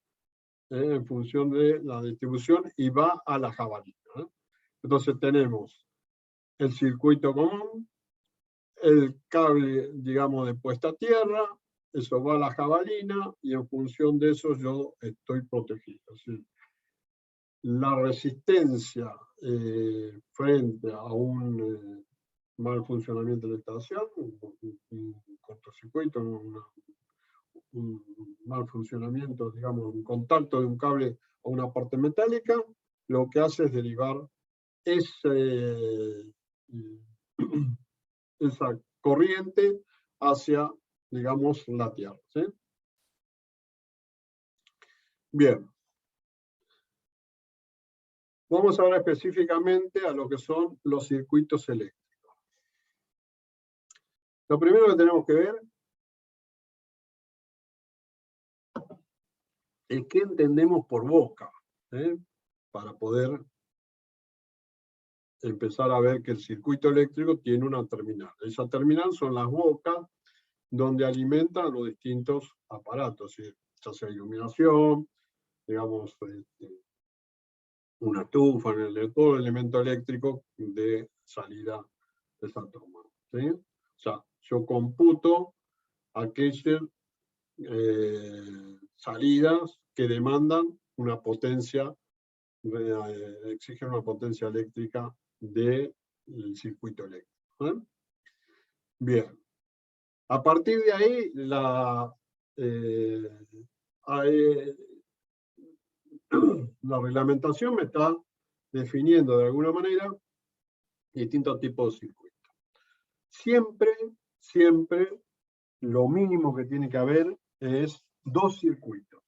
en función de la distribución, y va a la jabalina. Entonces tenemos el circuito común, el cable, digamos, de puesta a tierra, eso va a la jabalina, y en función de eso yo estoy protegido. ¿Sí? La resistencia frente a un mal funcionamiento de la instalación, un cortocircuito, un mal funcionamiento, digamos, un contacto de un cable a una parte metálica, lo que hace es derivar esa corriente hacia, digamos, la Tierra, ¿sí? Bien. Vamos ahora específicamente a lo que son los circuitos eléctricos. Lo primero que tenemos que ver es qué entendemos por boca, para poder empezar a ver que el circuito eléctrico tiene una terminal. Esa terminal son las bocas donde alimentan los distintos aparatos, ya sea iluminación, digamos, una estufa, todo el elemento eléctrico de salida de esa toma. ¿Sí? O sea, yo computo aquellas salidas que demandan una potencia, exigen una potencia eléctrica del circuito eléctrico. Bien. A partir de ahí, la reglamentación me está definiendo de alguna manera distintos tipos de circuitos. Siempre, lo mínimo que tiene que haber es 2 circuitos.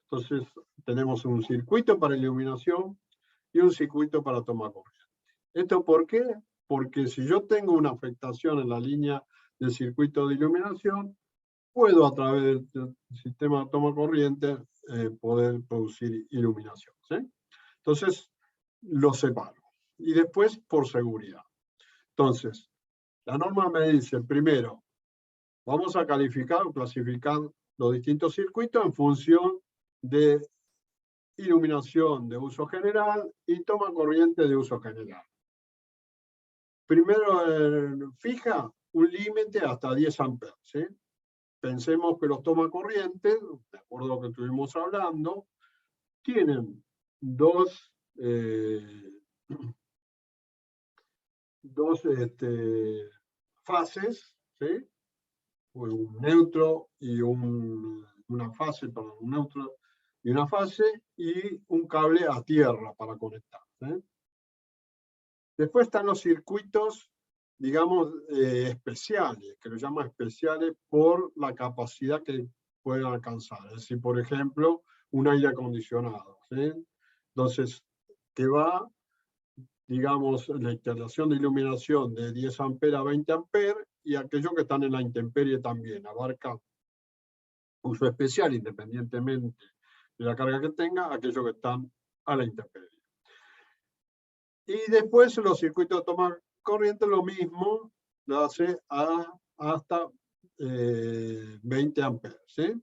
Entonces, tenemos un circuito para iluminación y un circuito para toma corriente. ¿Esto por qué? Porque si yo tengo una afectación en la línea del circuito de iluminación, puedo a través del sistema de toma corriente poder producir iluminación. ¿Sí? Entonces, lo separo. Y después, por seguridad. Entonces, la norma me dice, primero, vamos a calificar o clasificar los distintos circuitos en función de iluminación de uso general y toma corriente de uso general. Primero, fija un límite hasta 10 amperes. ¿Sí? Pensemos que los toma corrientes, de acuerdo a lo que estuvimos hablando, tienen dos fases, ¿sí? Un neutro y una fase para un neutro y una fase, y un cable a tierra para conectar. Después están los circuitos, digamos, especiales, que los llama especiales por la capacidad que pueden alcanzar. Es decir, por ejemplo, un aire acondicionado. ¿Sí? Entonces, que va, digamos, la instalación de iluminación de 10 amperes a 20 amperes, y aquellos que están en la intemperie también, abarca uso especial, independientemente de la carga que tenga, aquellos que están a la intemperie. Y después los circuitos de toma corriente, lo mismo, lo hace hasta 20 amperes. ¿Sí?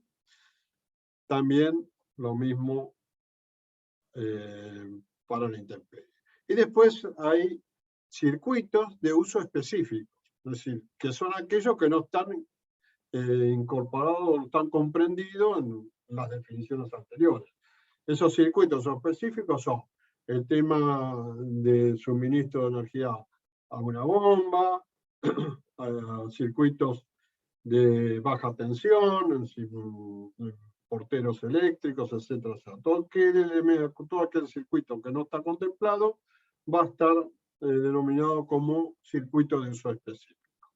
También lo mismo para la intemperie. Y después hay circuitos de uso específico, es decir, que son aquellos que no están incorporados, no están comprendidos en las definiciones anteriores. Esos circuitos específicos son el tema de suministro de energía a una bomba, circuitos de baja tensión, porteros eléctricos, etcétera. Todo aquel circuito que no está contemplado va a estar denominado como circuito de uso específico.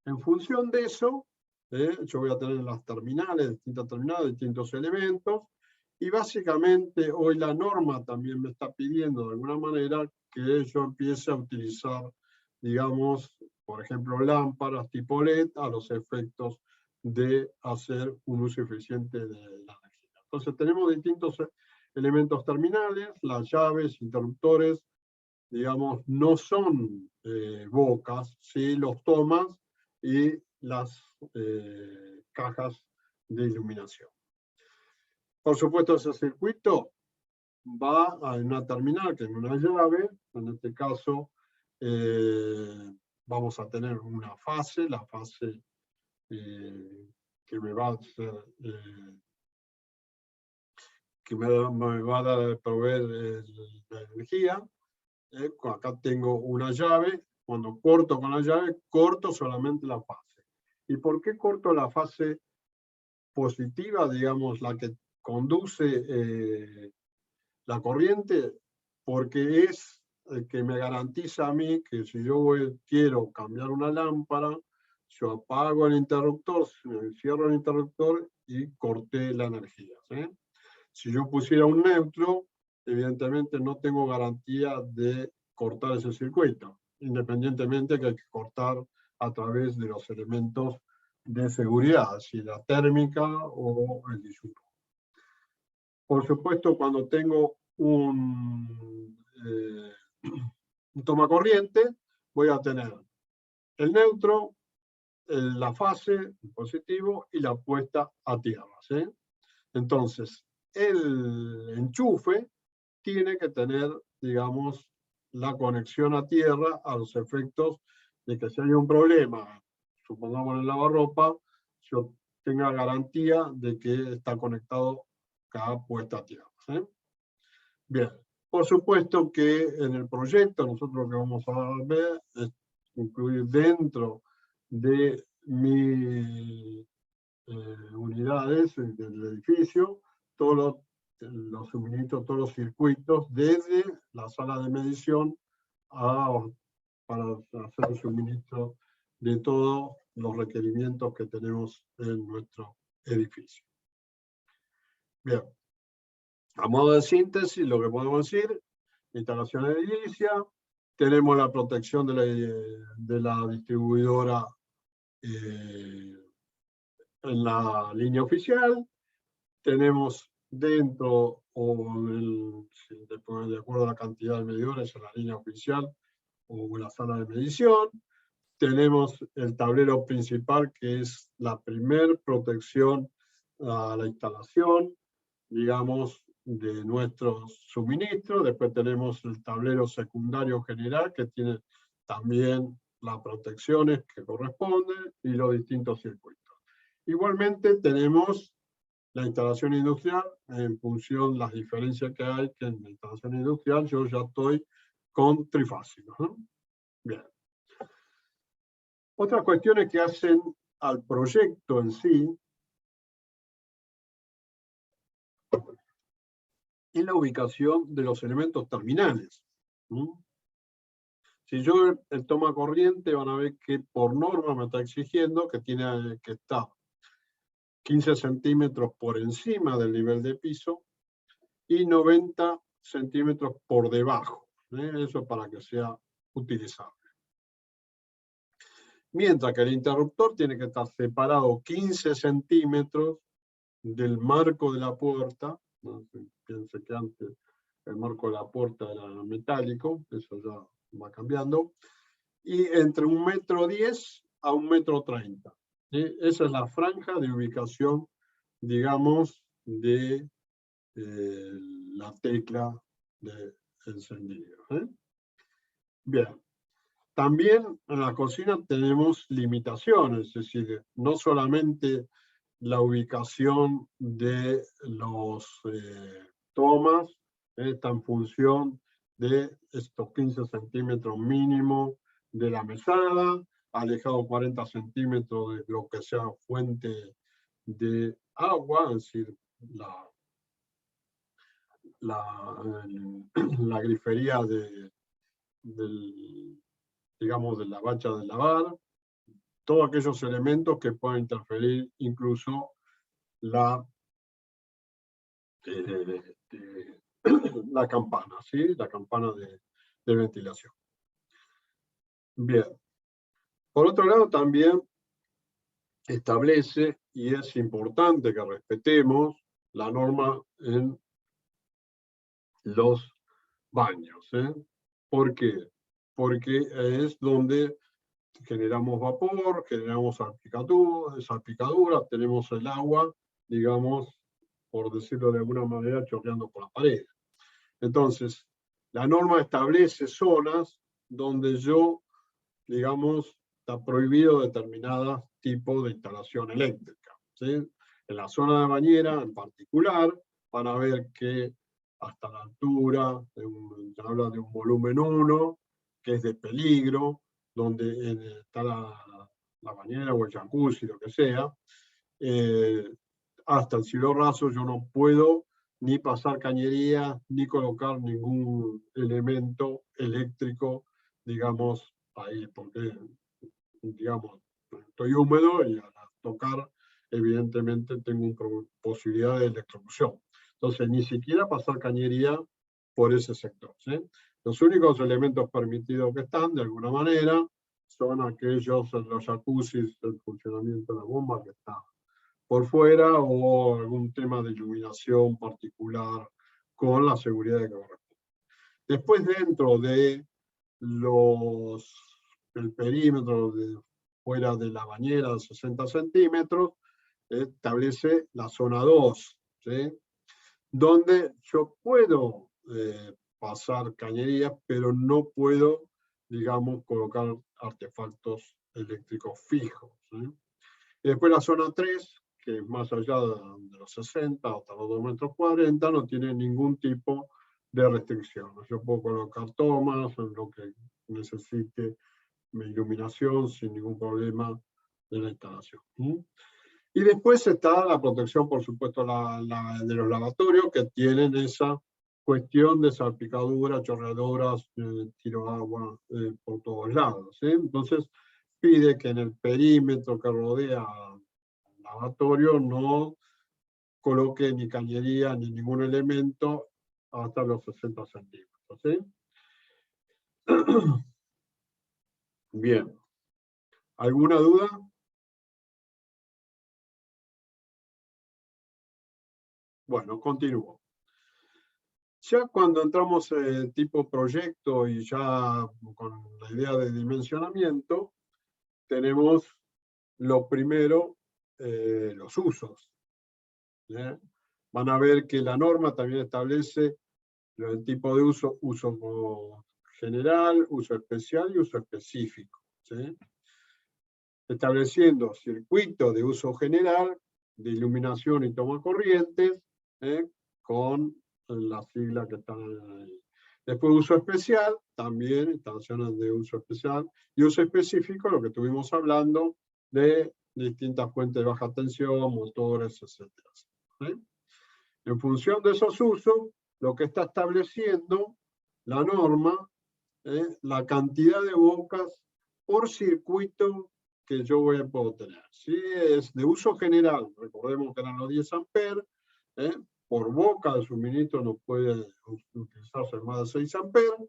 En función de eso, yo voy a tener las terminales, distintas terminales, distintos elementos, y básicamente hoy la norma también me está pidiendo de alguna manera que yo empiece a utilizar, digamos, por ejemplo, lámparas tipo LED a los efectos de hacer un uso eficiente de la energía. Entonces tenemos distintos elementos terminales, las llaves, interruptores, digamos, no son bocas, ¿sí? Los tomas y las cajas de iluminación. Por supuesto, ese circuito va a una terminal, que es una llave. En este caso, vamos a tener una fase, la fase que me va a hacer, que me va a proveer la energía. Acá tengo una llave. Cuando corto con la llave, corto solamente la fase. ¿Y por qué corto la fase positiva, digamos, la que conduce la corriente? Porque es el que me garantiza a mí que si yo quiero cambiar una lámpara, yo apago el interruptor, cierro el interruptor y corté la energía. ¿Sí? Si yo pusiera un neutro, evidentemente no tengo garantía de cortar ese circuito, independientemente que hay que cortar a través de los elementos de seguridad, si la térmica o el disyuntor. Por supuesto, cuando tengo un toma corriente, voy a tener el neutro, la fase, el positivo, y la puesta a tierra, ¿sí? Entonces, el enchufe tiene que tener, digamos, la conexión a tierra a los efectos de que si hay un problema, supongamos en el lavarropa, yo tenga garantía de que está conectado cada puesta a tierra, ¿sí? Bien, por supuesto que en el proyecto nosotros lo que vamos a ver es incluir dentro de mis unidades del edificio todos los suministros, todos los circuitos, desde la sala de medición para hacer el suministro de todos los requerimientos que tenemos en nuestro edificio. Bien, a modo de síntesis, lo que podemos decir: instalación edilicia, tenemos la protección de la distribuidora en la línea oficial, tenemos dentro, de acuerdo a la cantidad de medidores en la línea oficial o en la sala de medición, tenemos el tablero principal, que es la primer protección a la instalación, digamos, de nuestros suministros. Después tenemos el tablero secundario general, que tiene también las protecciones que corresponden y los distintos circuitos. Igualmente tenemos la instalación industrial, en función de las diferencias que hay, que en la instalación industrial yo ya estoy con trifásicos, ¿no? Bien. Otras cuestiones que hacen al proyecto en sí es la ubicación de los elementos terminales. Si yo el toma corriente, van a ver que por norma me está exigiendo que tiene que estar 15 centímetros por encima del nivel de piso y 90 centímetros por debajo. Eso para que sea utilizable. Mientras que el interruptor tiene que estar separado 15 centímetros del marco de la puerta. Piense que antes el marco de la puerta era metálico, eso ya va cambiando, y entre 1,10 m a 1,30 m. ¿Sí? Esa es la franja de ubicación, digamos, de la tecla de encendido. Bien. También en la cocina tenemos limitaciones, es decir, no solamente la ubicación de los tomas está en función de estos 15 centímetros mínimo de la mesada, alejado 40 centímetros de lo que sea fuente de agua, es decir, la grifería digamos, de la bacha de lavar, todos aquellos elementos que puedan interferir incluso la campana, ¿sí? La campana de ventilación. Bien. Por otro lado, también establece, y es importante que respetemos, la norma en los baños. ¿Por qué? Porque es donde generamos vapor, generamos salpicadura, tenemos el agua, digamos, por decirlo de alguna manera, chorreando por la pared. Entonces, la norma establece zonas donde digamos, está prohibido determinados tipos de instalación eléctrica, ¿sí? En la zona de bañera, en particular, van a ver que hasta la altura, se habla de un volumen 1, que es de peligro, donde está la bañera o el jacuzzi, lo que sea, hasta el cielo raso yo no puedo ni pasar cañería, ni colocar ningún elemento eléctrico, digamos, ahí, porque, digamos, estoy húmedo y al tocar, evidentemente, tengo una posibilidad de electrocución. Entonces, ni siquiera pasar cañería por ese sector, ¿sí? Los únicos elementos permitidos que están, de alguna manera, son aquellos, los jacuzzis, el funcionamiento de la bomba que está por fuera, o algún tema de iluminación particular con la seguridad que corresponde. Después, dentro de el perímetro fuera de la bañera de 60 centímetros, establece la zona 2, ¿sí? Donde yo puedo pasar cañerías, pero no puedo, digamos, colocar artefactos eléctricos fijos, ¿sí? Y después la zona 3, que es más allá de los 60 hasta los 2 metros 40, no tiene ningún tipo de restricción. Yo puedo colocar tomas en lo que necesite iluminación sin ningún problema de la instalación. Y después está la protección, por supuesto, de los lavatorios, que tienen esa cuestión de salpicaduras, chorreadoras, tiro agua por todos lados, ¿sí? Entonces pide que en el perímetro que rodea el lavatorio no coloque ni cañería ni ningún elemento hasta los 60 centímetros, ¿sí? Bien. ¿Alguna duda? Bueno, continúo. Ya cuando entramos en tipo proyecto y ya con la idea de dimensionamiento, tenemos lo primero, los usos. ¿Sí? Van a ver que la norma también establece el tipo de uso, uso general, uso especial y uso específico, ¿sí? Estableciendo circuitos de uso general, de iluminación y toma corrientes, con la sigla que están ahí. Después uso especial, también instalaciones de uso especial, y uso específico, lo que estuvimos hablando de distintas fuentes de baja tensión, motores, etc. ¿Sí? En función de esos usos, lo que está estableciendo la norma es la cantidad de bocas por circuito que yo puedo tener. Si es de uso general, recordemos que eran los 10 amperes, por boca de suministro no puede utilizarse más de 6 amperes.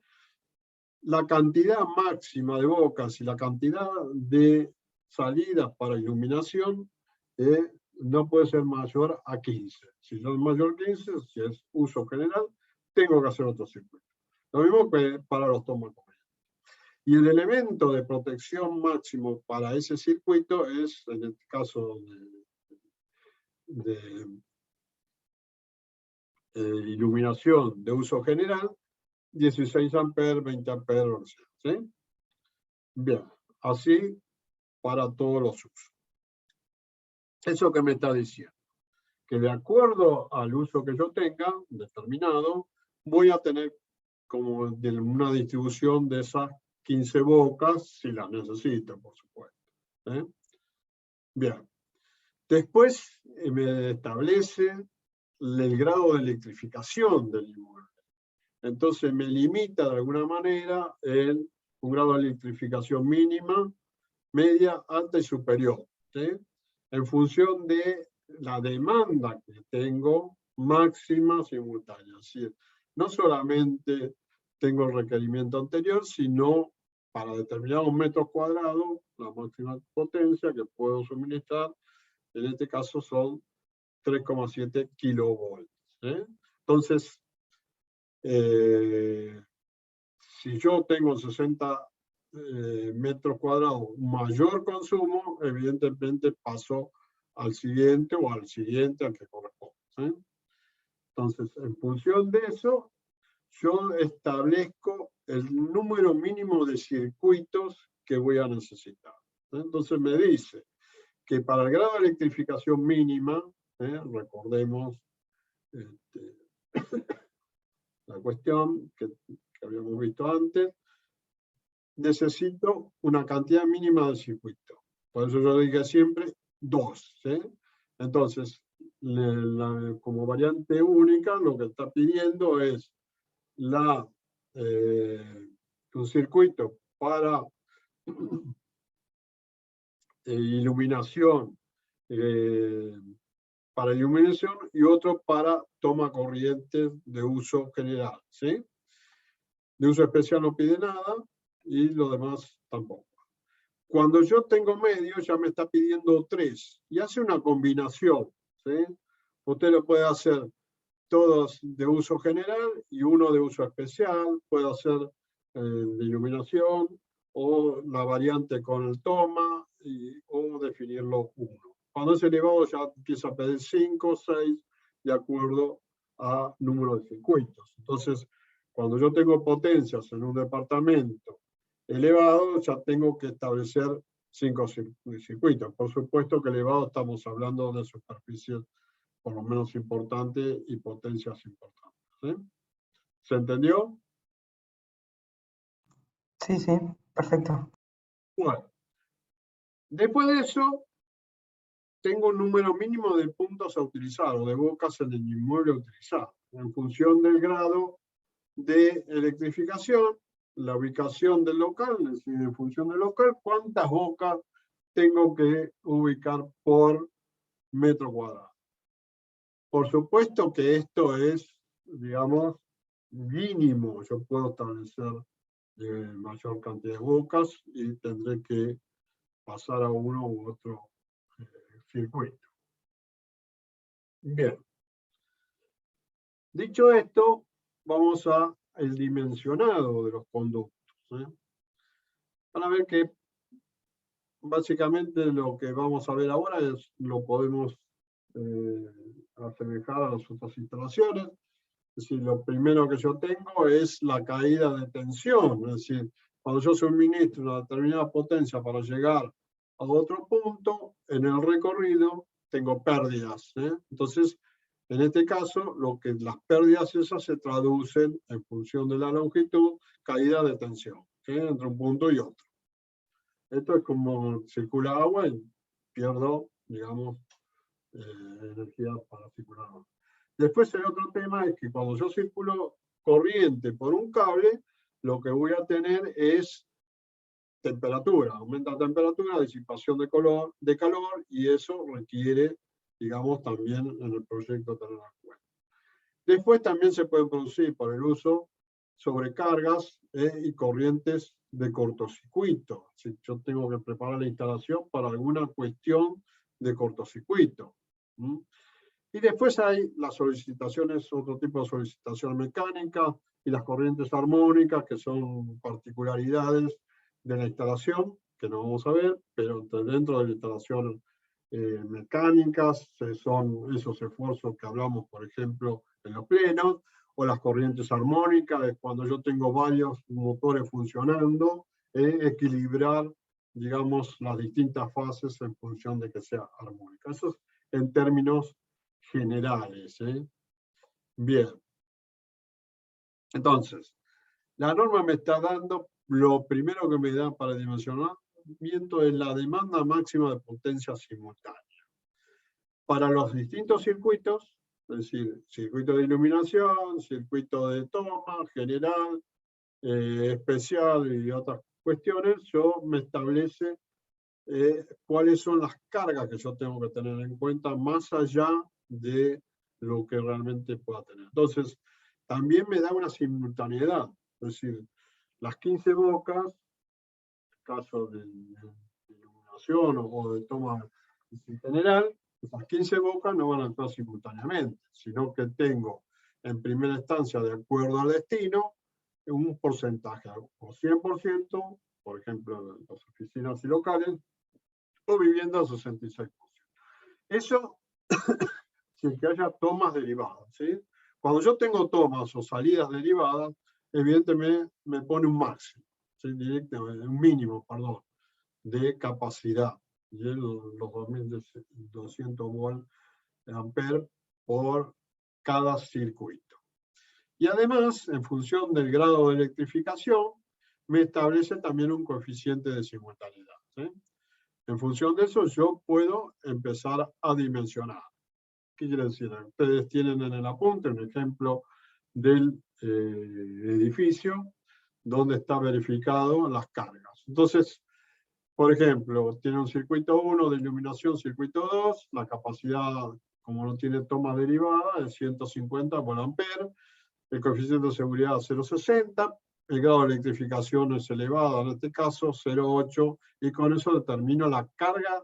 La cantidad máxima de bocas y la cantidad de salidas para iluminación no puede ser mayor a 15. Si no es mayor a 15, si es uso general, tengo que hacer otro circuito. Lo mismo que para los tomas corrientes. Y el elemento de protección máximo para ese circuito es, en el caso de iluminación de uso general, 16 amperes, 20 amperes, ¿sí? Bien, así para todos los usos. ¿Eso que me está diciendo? Que de acuerdo al uso que yo tenga, determinado, voy a tener como una distribución de esas 15 bocas, si las necesito, por supuesto. Bien. Después me establece el grado de electrificación del inmueble. Entonces me limita de alguna manera en un grado de electrificación mínima, media, alta y superior, ¿sí? En función de la demanda que tengo máxima simultánea. Es decir, no solamente tengo el requerimiento anterior, sino para determinados metros cuadrados, la máxima potencia que puedo suministrar, en este caso son 3,7 kilovolts. Entonces, si yo tengo 60 metros cuadrados mayor consumo, evidentemente paso al siguiente o al siguiente al que corresponde. Entonces, en función de eso, yo establezco el número mínimo de circuitos que voy a necesitar. Entonces me dice que para el grado de electrificación mínima, recordemos la cuestión que habíamos visto antes, necesito una cantidad mínima de circuitos. Por eso yo dije siempre 2. ¿Sí? Entonces, como variante única, lo que está pidiendo es un circuito para iluminación, y otro para toma corrientes de uso general. ¿Sí? De uso especial no pide nada y lo demás tampoco. Cuando yo tengo medio, ya me está pidiendo 3, y hace una combinación, ¿sí? Usted lo puede hacer todos de uso general y uno de uso especial, puede hacer de iluminación, o la variante con el toma, o definirlo 1. Cuando es elevado ya empieza a pedir 5 o 6, de acuerdo a número de circuitos. Entonces, cuando yo tengo potencias en un departamento elevado, ya tengo que establecer 5 circuitos. Por supuesto que elevado estamos hablando de superficies por lo menos importantes y potencias importantes. ¿Sí? ¿Se entendió? Sí, sí, perfecto. Bueno, después de eso, tengo un número mínimo de puntos a utilizar o de bocas en el inmueble a utilizar, en función del grado de electrificación, la ubicación del local, es decir, en función del local, cuántas bocas tengo que ubicar por metro cuadrado. Por supuesto que esto es, digamos, mínimo. Yo puedo establecer mayor cantidad de bocas y tendré que pasar a uno u otro circuito. Bien. Dicho esto, vamos al dimensionado de los conductos, ¿sí? Para ver que básicamente lo que vamos a ver ahora lo podemos asemejar a las otras instalaciones. Es decir, lo primero que yo tengo es la caída de tensión. Es decir, cuando yo suministro una determinada potencia para llegar a otro punto, en el recorrido tengo pérdidas, ¿eh? Entonces, en este caso, las pérdidas esas se traducen en función de la longitud, caída de tensión, ¿sí? Entre un punto y otro. Esto es como circula agua y pierdo, digamos, energía para circular agua. Después el otro tema es que cuando yo circulo corriente por un cable, lo que voy a tener es temperatura, aumenta la temperatura, disipación de calor, y eso requiere, digamos, también en el proyecto tener en cuenta. Después también se pueden producir por el uso sobrecargas y corrientes de cortocircuito. Si yo tengo que preparar la instalación para alguna cuestión de cortocircuito. Y después hay las solicitaciones, otro tipo de solicitación mecánica, y las corrientes armónicas, que son particularidades de la instalación, que no vamos a ver, pero dentro de la instalación mecánicas son esos esfuerzos que hablamos, por ejemplo, en los plenos, o las corrientes armónicas, es cuando yo tengo varios motores funcionando, equilibrar, digamos, las distintas fases en función de que sea armónica. Eso es en términos generales. Bien. Entonces, la norma me está dando, lo primero que me da para dimensionamiento es la demanda máxima de potencia simultánea. Para los distintos circuitos, es decir, circuito de iluminación, circuito de toma, general, especial y otras cuestiones, yo me establece cuáles son las cargas que yo tengo que tener en cuenta más allá de lo que realmente pueda tener. Entonces, también me da una simultaneidad, es decir, las 15 bocas, en caso de iluminación o de toma en general, esas 15 bocas no van a entrar simultáneamente, sino que tengo en primera instancia, de acuerdo al destino, un porcentaje, o 100%, por ejemplo, en las oficinas y locales, o viviendas 66%. Eso, sin que haya tomas derivadas, ¿sí? Cuando yo tengo tomas o salidas derivadas, evidentemente me pone un máximo, ¿sí? Un mínimo, perdón, de capacidad, de los 2200 volt ampere por cada circuito. Y además, en función del grado de electrificación, me establece también un coeficiente de simultaneidad, ¿sí? En función de eso, yo puedo empezar a dimensionar. ¿Qué quiere decir? Ustedes tienen en el apunte un ejemplo del edificio donde está verificado las cargas. Entonces, por ejemplo, tiene un circuito 1 de iluminación, circuito 2, la capacidad, como no tiene toma derivada, es 150 volt ampere, el coeficiente de seguridad 0,60, el grado de electrificación es elevado, en este caso 0,8, y con eso determino la carga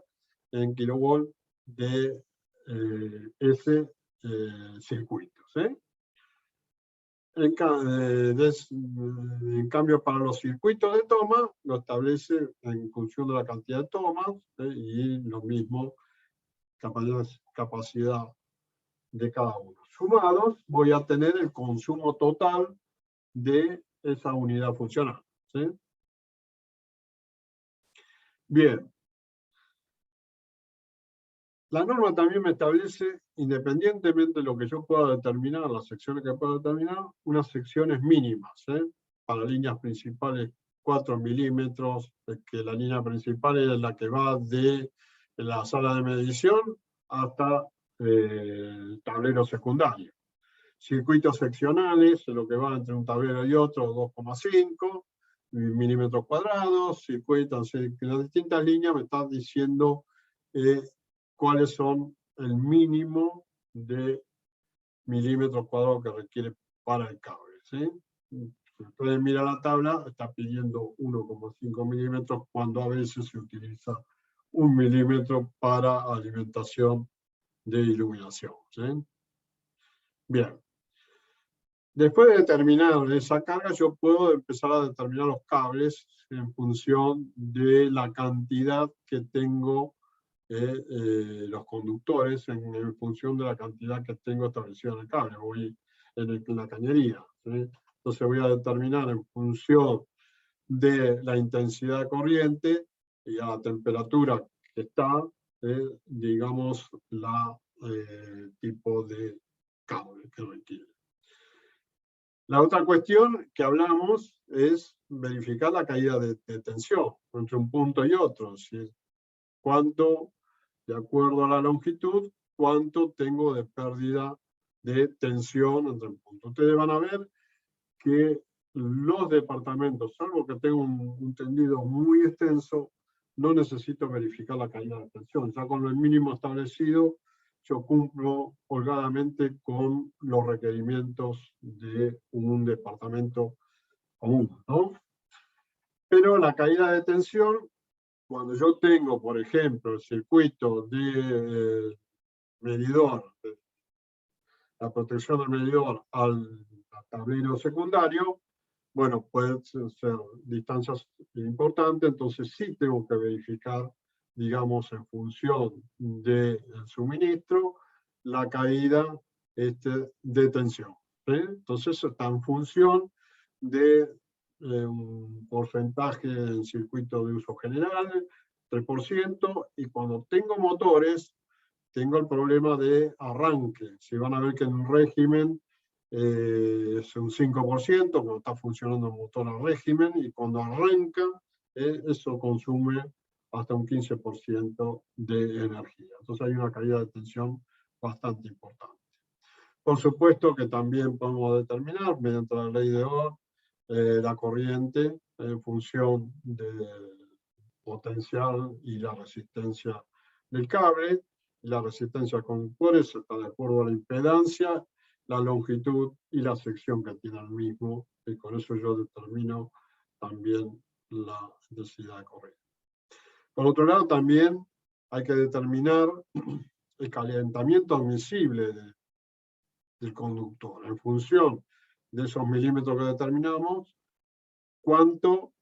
en kilovolt de ese circuito. ¿Sí? En cambio, para los circuitos de toma, lo establece en función de la cantidad de tomas, y lo mismo, capacidad de cada uno. Sumados, voy a tener el consumo total de esa unidad funcional. ¿Sí? Bien. La norma también me establece, independientemente de lo que yo pueda determinar, las secciones que pueda determinar, unas secciones mínimas, para líneas principales 4 milímetros, que la línea principal es la que va de la sala de medición hasta el tablero secundario. Circuitos seccionales, lo que va entre un tablero y otro, 2,5 milímetros cuadrados. Circuitos, las distintas líneas me están diciendo cuáles son el mínimo de milímetros cuadrados que requiere para el cable. ¿Sí? Si ustedes miran la tabla, está pidiendo 1,5 milímetros, cuando a veces se utiliza 1 milímetro para alimentación de iluminación. ¿Sí? Bien. Después de determinar esa carga, yo puedo empezar a determinar los cables en función de la cantidad que tengo, los conductores, en función de la cantidad que tengo establecida en el cable, voy en la cañería. ¿Sí? Entonces voy a determinar en función de la intensidad de corriente y a la temperatura que está, digamos, la tipo de cable que requiere. La otra cuestión que hablamos es verificar la caída de tensión entre un punto y otro. ¿Sí? Cuánto, de acuerdo a la longitud, cuánto tengo de pérdida de tensión entre un punto. Ustedes van a ver que los departamentos, salvo que tengo un tendido muy extenso, no necesito verificar la caída de tensión. Ya con el mínimo establecido, yo cumplo holgadamente con los requerimientos de un departamento común, ¿no? Pero la caída de tensión, cuando yo tengo, por ejemplo, el circuito de medidor, la protección del medidor al tablero secundario, bueno, pueden ser distancias importantes, entonces sí tengo que verificar, digamos, en función del suministro, la caída de tensión. ¿Sí? Entonces está en función de un porcentaje en circuito de uso general, 3%, y cuando tengo motores, tengo el problema de arranque. Si van a ver que en un régimen es un 5%, cuando está funcionando el motor a régimen, y cuando arranca, eso consume hasta un 15% de energía. Entonces hay una caída de tensión bastante importante. Por supuesto que también podemos determinar, mediante la ley de Ohm, la corriente en función del potencial y la resistencia del cable. La resistencia con conductores está de acuerdo a la impedancia, la longitud y la sección que tiene el mismo, y con eso yo determino también la densidad de corriente. Por otro lado, también hay que determinar el calentamiento admisible del conductor. En función de esos milímetros que determinamos, cuánto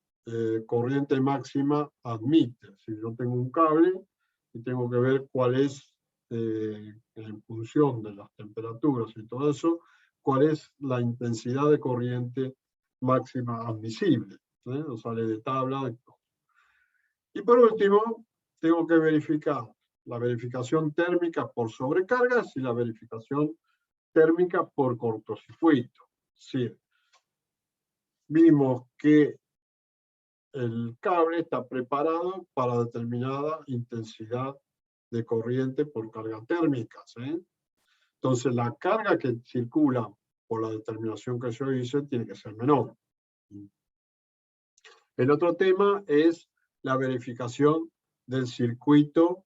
corriente máxima admite. Si yo tengo un cable y tengo que ver cuál es, en función de las temperaturas y todo eso, cuál es la intensidad de corriente máxima admisible. Nos sale de tabla. Y por último, tengo que verificar la verificación térmica por sobrecargas y la verificación térmica por cortocircuito. Sí. Vimos que el cable está preparado para determinada intensidad de corriente por carga térmica. ¿Sí? Entonces, la carga que circula por la determinación que yo hice tiene que ser menor. El otro tema es la verificación del circuito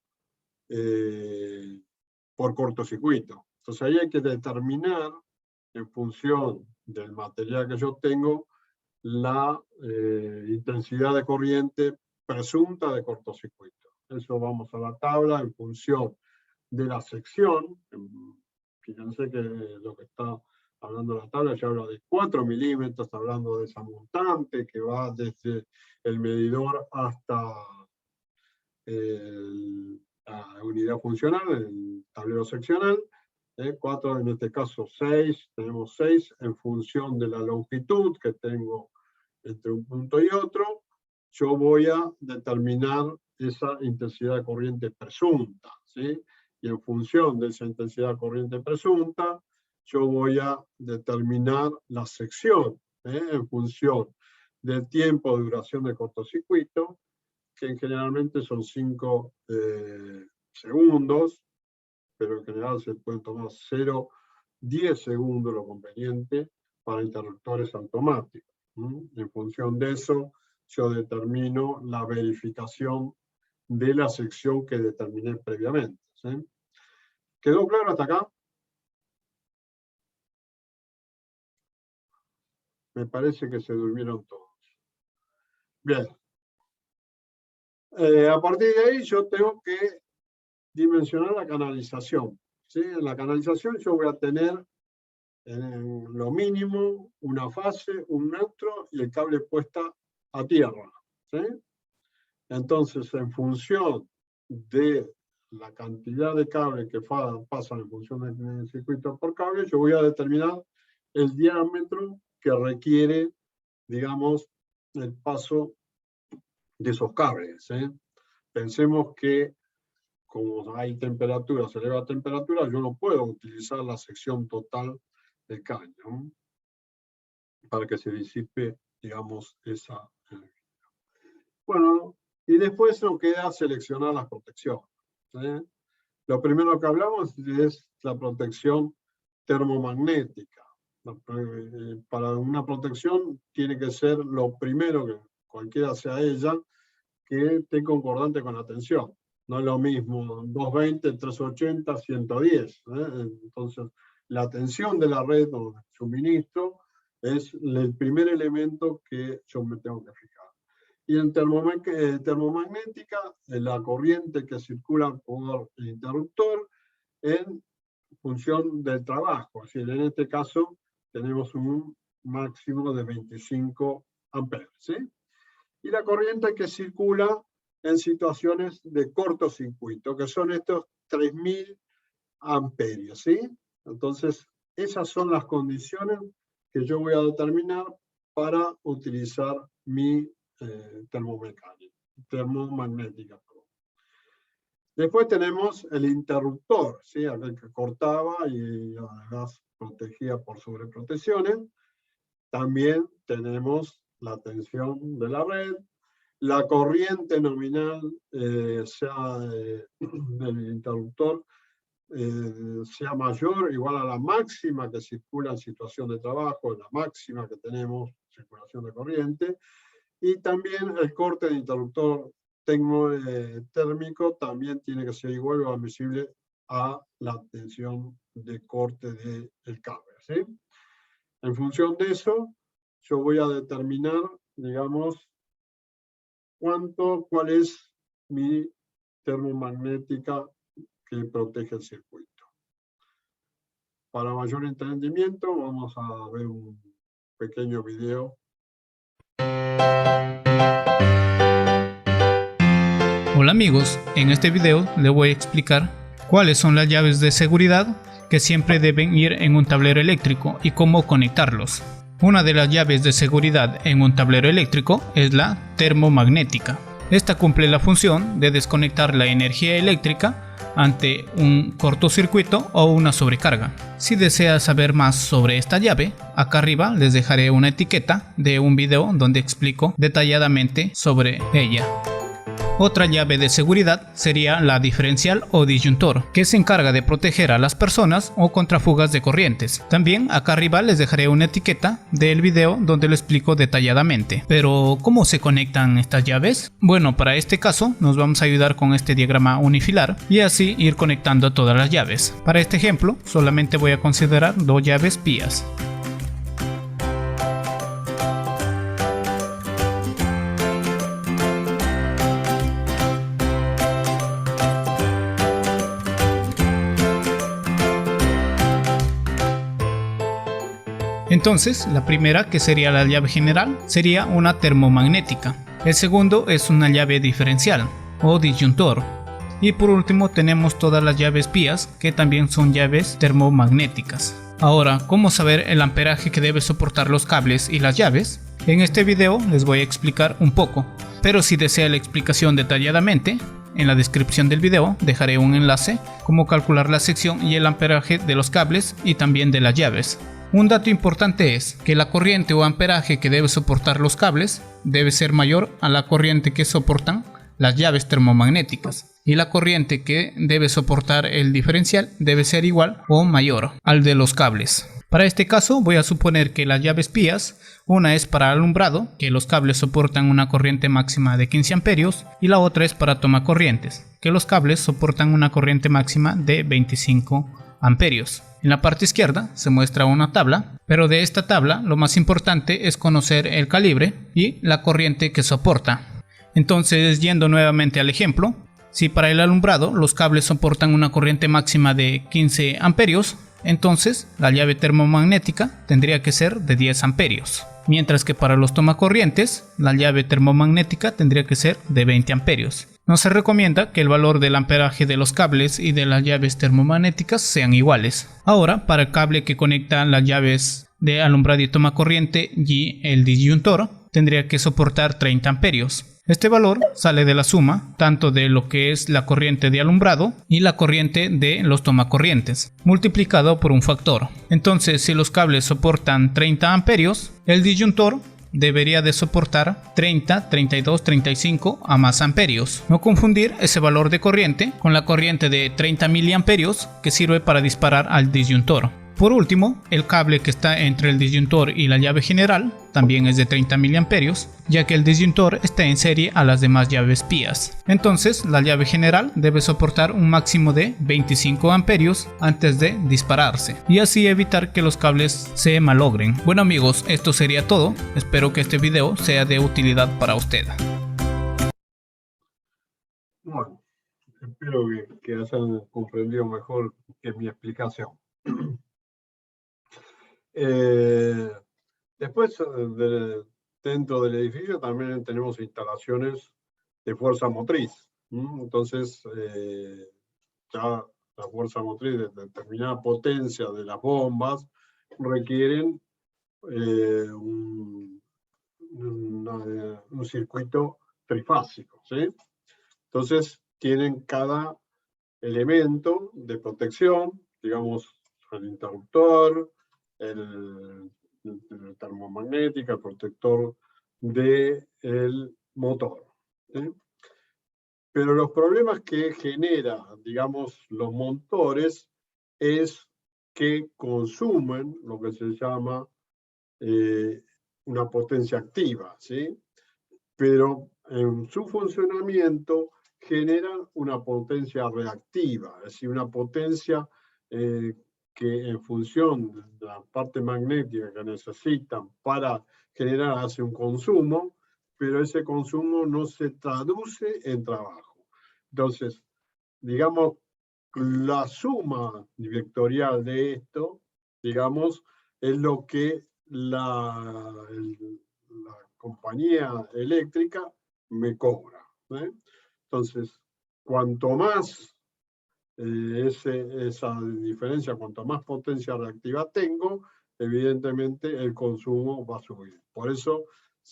por cortocircuito. Entonces, ahí hay que determinar, en función del material que yo tengo, la intensidad de corriente presunta de cortocircuito. Eso vamos a la tabla en función de la sección. Fíjense que lo que está hablando la tabla ya habla de 4 milímetros, está hablando de esa montante que va desde el medidor hasta la unidad funcional, el tablero seccional. 4, en este caso 6, tenemos 6 en función de la longitud que tengo entre un punto y otro. Yo voy a determinar esa intensidad de corriente presunta, ¿sí? Y en función de esa intensidad de corriente presunta, yo voy a determinar la sección, en función del tiempo de duración de cortocircuito, que generalmente son 5 segundos, pero en general se pueden tomar 0,10 segundos lo conveniente para interruptores automáticos. En función de eso, yo determino la verificación de la sección que determiné previamente, ¿sí? ¿Quedó claro hasta acá? Me parece que se durmieron todos. Bien. A partir de ahí yo tengo que dimensionar la canalización, ¿sí? En la canalización yo voy a tener en lo mínimo una fase, un neutro y el cable puesta a tierra, ¿sí? Entonces, en función de la cantidad de cables que pasan en función del circuito por cable, yo voy a determinar el diámetro que requiere, digamos, el paso de esos cables, ¿sí? Pensemos que como hay temperatura, se eleva temperatura, yo no puedo utilizar la sección total del caño, ¿no? Para que se disipe, digamos, esa energía. Bueno, y después nos queda seleccionar las protecciones, ¿sí? Lo primero que hablamos es la protección termomagnética. Para una protección tiene que ser lo primero, que cualquiera sea ella, que esté concordante con la tensión. No es lo mismo 220, 380, 110. Entonces, la tensión de la red o el suministro es el primer elemento que yo me tengo que fijar. Y en termomagnética, la corriente que circula por el interruptor en función del trabajo. Es decir, en este caso tenemos un máximo de 25 amperes, ¿sí? Y la corriente que circula en situaciones de cortocircuito, que son estos 3000 amperios, ¿sí? Entonces, esas son las condiciones que yo voy a determinar para utilizar mi termomagnética. Después tenemos el interruptor, ¿sí? Aquel que cortaba y además protegía por sobreprotecciones. También tenemos la tensión de la red, la corriente nominal sea del interruptor sea mayor o igual a la máxima que circula en situación de trabajo, la máxima que tenemos circulación de corriente, y también el corte de interruptor térmico también tiene que ser igual o admisible a la tensión de corte del cable, ¿sí? En función de eso, yo voy a determinar, digamos, cuál es mi termomagnética que protege el circuito. Para mayor entendimiento, vamos a ver un pequeño video. Hola amigos, en este video les voy a explicar cuáles son las llaves de seguridad que siempre deben ir en un tablero eléctrico y cómo conectarlos. Una de las llaves de seguridad en un tablero eléctrico es la termomagnética. Esta cumple la función de desconectar la energía eléctrica ante un cortocircuito o una sobrecarga. Si deseas saber más sobre esta llave, acá arriba les dejaré una etiqueta de un video donde explico detalladamente sobre ella. Otra llave de seguridad sería la diferencial o disyuntor, que se encarga de proteger a las personas o contra fugas de corrientes. También acá arriba les dejaré una etiqueta del video donde lo explico detalladamente. Pero, ¿cómo se conectan estas llaves? Bueno, para este caso nos vamos a ayudar con este diagrama unifilar y así ir conectando todas las llaves. Para este ejemplo, solamente voy a considerar dos llaves pías. Entonces, la primera, que sería la llave general, sería una termomagnética. El segundo es una llave diferencial o disyuntor. Y por último tenemos todas las llaves pías, que también son llaves termomagnéticas. Ahora, ¿cómo saber el amperaje que debe soportar los cables y las llaves? En este video les voy a explicar un poco, pero si desea la explicación detalladamente, en la descripción del video dejaré un enlace cómo calcular la sección y el amperaje de los cables y también de las llaves. Un dato importante es que la corriente o amperaje que debe soportar los cables debe ser mayor a la corriente que soportan las llaves termomagnéticas, y la corriente que debe soportar el diferencial debe ser igual o mayor al de los cables. Para este caso voy a suponer que las llaves pías, una es para alumbrado, que los cables soportan una corriente máxima de 15 amperios, y la otra es para tomacorrientes, que los cables soportan una corriente máxima de 25 amperios. En la parte izquierda se muestra una tabla, pero de esta tabla lo más importante es conocer el calibre y la corriente que soporta. Entonces, yendo nuevamente al ejemplo, si para el alumbrado los cables soportan una corriente máxima de 15 amperios, entonces la llave termomagnética tendría que ser de 10 amperios. Mientras que para los tomacorrientes, la llave termomagnética tendría que ser de 20 amperios. No se recomienda que el valor del amperaje de los cables y de las llaves termomagnéticas sean iguales. Ahora, para el cable que conecta las llaves de alumbrado y tomacorriente y el disyuntor, tendría que soportar 30 amperios. Este valor sale de la suma tanto de lo que es la corriente de alumbrado y la corriente de los tomacorrientes, multiplicado por un factor. Entonces, si los cables soportan 30 amperios, el disyuntor debería de soportar 30, 32, 35 a más amperios. No confundir ese valor de corriente con la corriente de 30 miliamperios que sirve para disparar al disyuntor. Por último, el cable que está entre el disyuntor y la llave general también es de 30 miliamperios, ya que el disyuntor está en serie a las demás llaves pías. Entonces, la llave general debe soportar un máximo de 25 amperios antes de dispararse, y así evitar que los cables se malogren. Bueno amigos, esto sería todo. Espero que este video sea de utilidad para usted. Bueno, espero que hayan comprendido mejor que mi explicación. Después, dentro del edificio también tenemos instalaciones de fuerza motriz. Entonces, ya la fuerza motriz de determinada potencia de las bombas requieren un circuito trifásico, ¿sí? Entonces, tienen cada elemento de protección, digamos, el interruptor, el termomagnético, el protector del motor, ¿sí? Pero los problemas que genera, digamos, los motores es que consumen lo que se llama una potencia activa, ¿sí? Pero en su funcionamiento generan una potencia reactiva, es decir, una potencia que en función de la parte magnética que necesitan para generar hace un consumo, pero ese consumo no se traduce en trabajo. Entonces, digamos, la suma vectorial de esto, digamos, es lo que la compañía eléctrica me cobra, ¿eh? Entonces, cuanto más esa diferencia, cuanto más potencia reactiva tengo, evidentemente el consumo va a subir. Por eso,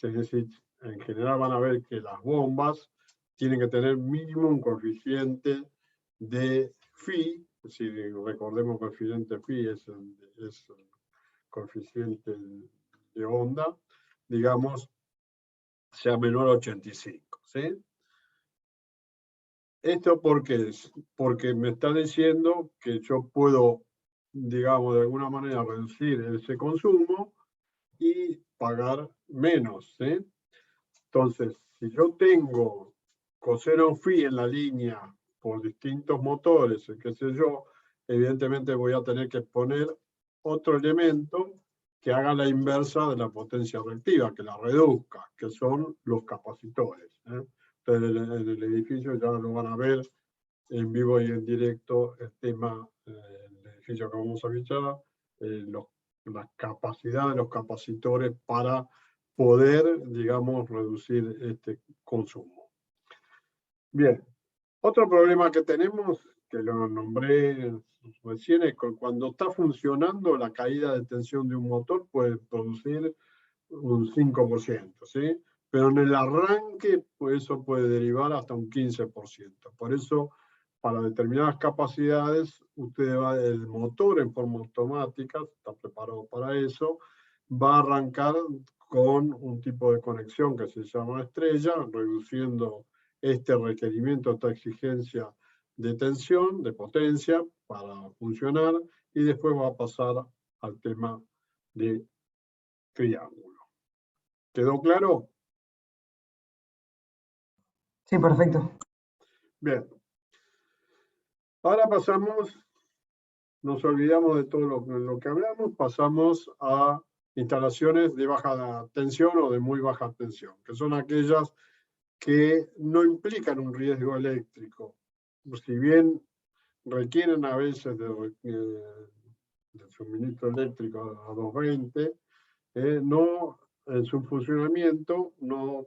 en general van a ver que las bombas tienen que tener mínimo un coeficiente de phi, si recordemos que el coeficiente phi es el coeficiente de onda, digamos, sea menor a 85, ¿sí? ¿Esto por qué es? Porque me está diciendo que yo puedo, digamos, de alguna manera reducir ese consumo y pagar menos, ¿sí? Entonces, si yo tengo coseno phi en la línea por distintos motores, qué sé yo, evidentemente voy a tener que poner otro elemento que haga la inversa de la potencia reactiva, que la reduzca, que son los capacitores, ¿eh? Entonces, en el edificio ya lo van a ver en vivo y en directo el tema, el edificio que vamos a visitar, los la capacidad de los capacitores para poder, digamos, reducir este consumo. Bien, otro problema que tenemos, que lo nombré recién, es que cuando está funcionando la caída de tensión de un motor puede producir un 5%, ¿sí? Pero en el arranque, pues eso puede derivar hasta un 15%. Por eso, para determinadas capacidades, el motor en forma automática, está preparado para eso, va a arrancar con un tipo de conexión que se llama estrella, reduciendo este requerimiento, esta exigencia de tensión, de potencia, para funcionar, y después va a pasar al tema de triángulo. ¿Quedó claro? Sí, perfecto. Bien. Ahora pasamos, nos olvidamos de todo lo que hablamos, pasamos a instalaciones de baja tensión o de muy baja tensión, que son aquellas que no implican un riesgo eléctrico. Si bien requieren a veces de suministro eléctrico a 220, no, en su funcionamiento no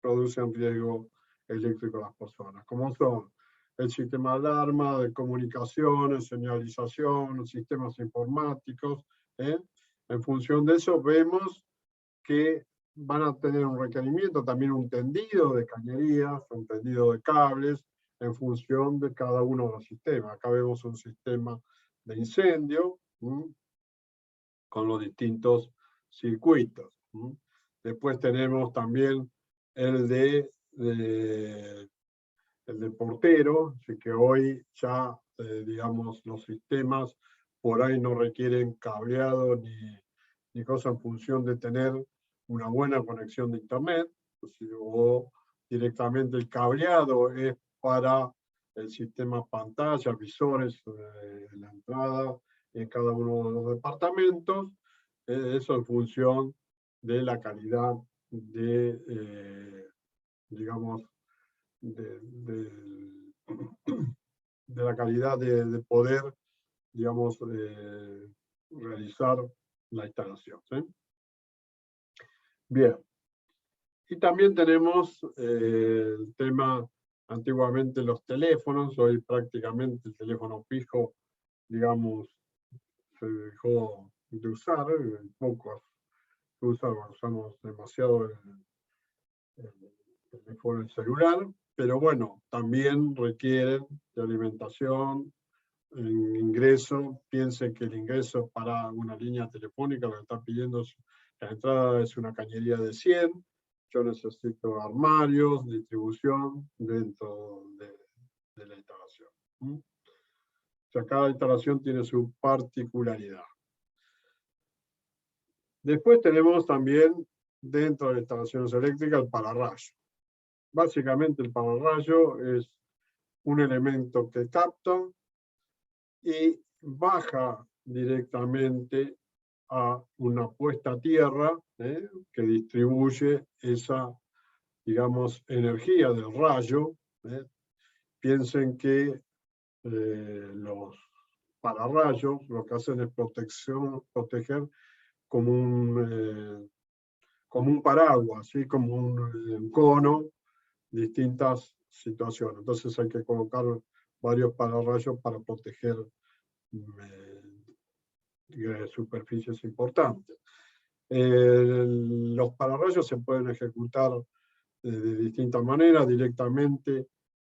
producen riesgo eléctrico a las personas, como son el sistema de alarma, de comunicaciones, señalización, sistemas informáticos. En función de eso vemos que van a tener un requerimiento, también un tendido de cañerías, un tendido de cables, en función de cada uno de los sistemas. Acá vemos un sistema de incendio, con los distintos circuitos. Después tenemos también el de portero, así que hoy ya, digamos, los sistemas por ahí no requieren cableado ni cosa en función de tener una buena conexión de internet, o directamente el cableado es para el sistema pantalla, visores, la entrada en cada uno de los departamentos, eso en función de la calidad de, digamos, de la calidad de poder, digamos, realizar la instalación. ¿Sí? Bien. Y también tenemos el tema, antiguamente los teléfonos, hoy prácticamente el teléfono fijo, digamos, se dejó de usar, pocos se usan, usamos demasiado el teléfono celular, pero bueno, también requieren de alimentación, ingreso. Piensen que el ingreso para una línea telefónica, lo que está pidiendo, la entrada es una cañería de 100, yo necesito armarios, distribución dentro de la instalación. O sea, cada instalación tiene su particularidad. Después tenemos también, dentro de las instalaciones eléctricas, el pararrayo. Básicamente el pararrayo es un elemento que capta y baja directamente a una puesta a tierra, que distribuye esa, digamos, energía del rayo. Piensen que los pararrayos lo que hacen es proteger como un paraguas, ¿sí? Como un cono, distintas situaciones. Entonces hay que colocar varios pararrayos para proteger superficies importantes. Los pararrayos se pueden ejecutar de distintas maneras, directamente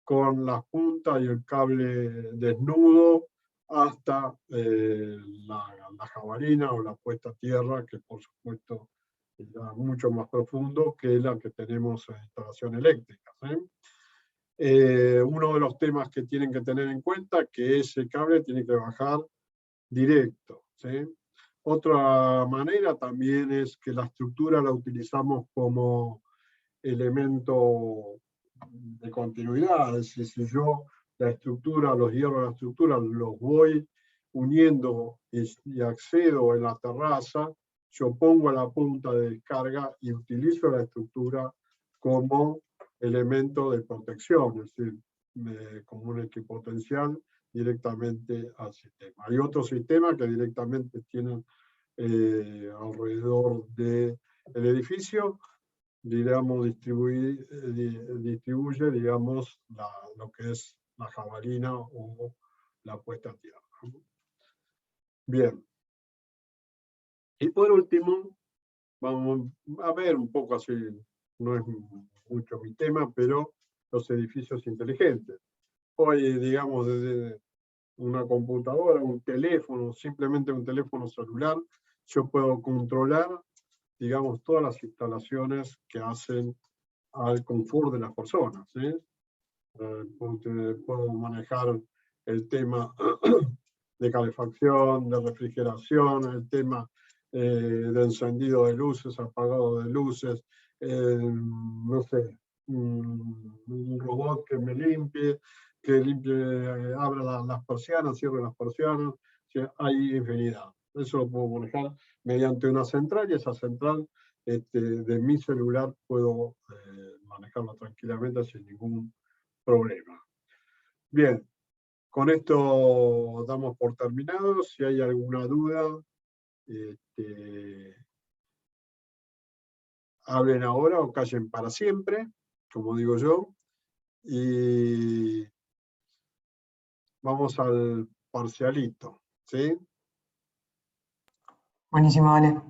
con las puntas y el cable desnudo, hasta la jabalina o la puesta a tierra, que por supuesto es mucho más profundo que la que tenemos en instalación eléctrica. Uno de los temas que tienen que tener en cuenta es que ese cable tiene que bajar directo. ¿Sí? Otra manera también es que la estructura la utilizamos como elemento de continuidad, es decir, si yo la estructura, los hierros de la estructura los voy uniendo y accedo en la terraza, yo pongo la punta de descarga y utilizo la estructura como elemento de protección, es decir, como un equipotencial directamente al sistema. Hay otros sistemas que directamente tienen alrededor del edificio, digamos, distribuye, digamos, lo que es la jabalina o la puesta a tierra. Bien. Y por último, vamos a ver un poco así, no es mucho mi tema, pero los edificios inteligentes. Hoy, digamos, desde una computadora, un teléfono, simplemente un teléfono celular, yo puedo controlar, digamos, todas las instalaciones que hacen al confort de las personas, ¿sí? Puedo manejar el tema de calefacción, de refrigeración, el tema de encendido de luces, apagado de luces, no sé, un robot que me limpie, abra las persianas, cierre las persianas, o sea, hay infinidad. Eso lo puedo manejar mediante una central, y esa central de mi celular puedo manejarla tranquilamente sin ningún problema. Bien, con esto damos por terminado. Si hay alguna duda, hablen ahora o callen para siempre, como digo yo. Y vamos al parcialito, ¿sí? Buenísimo, Ale.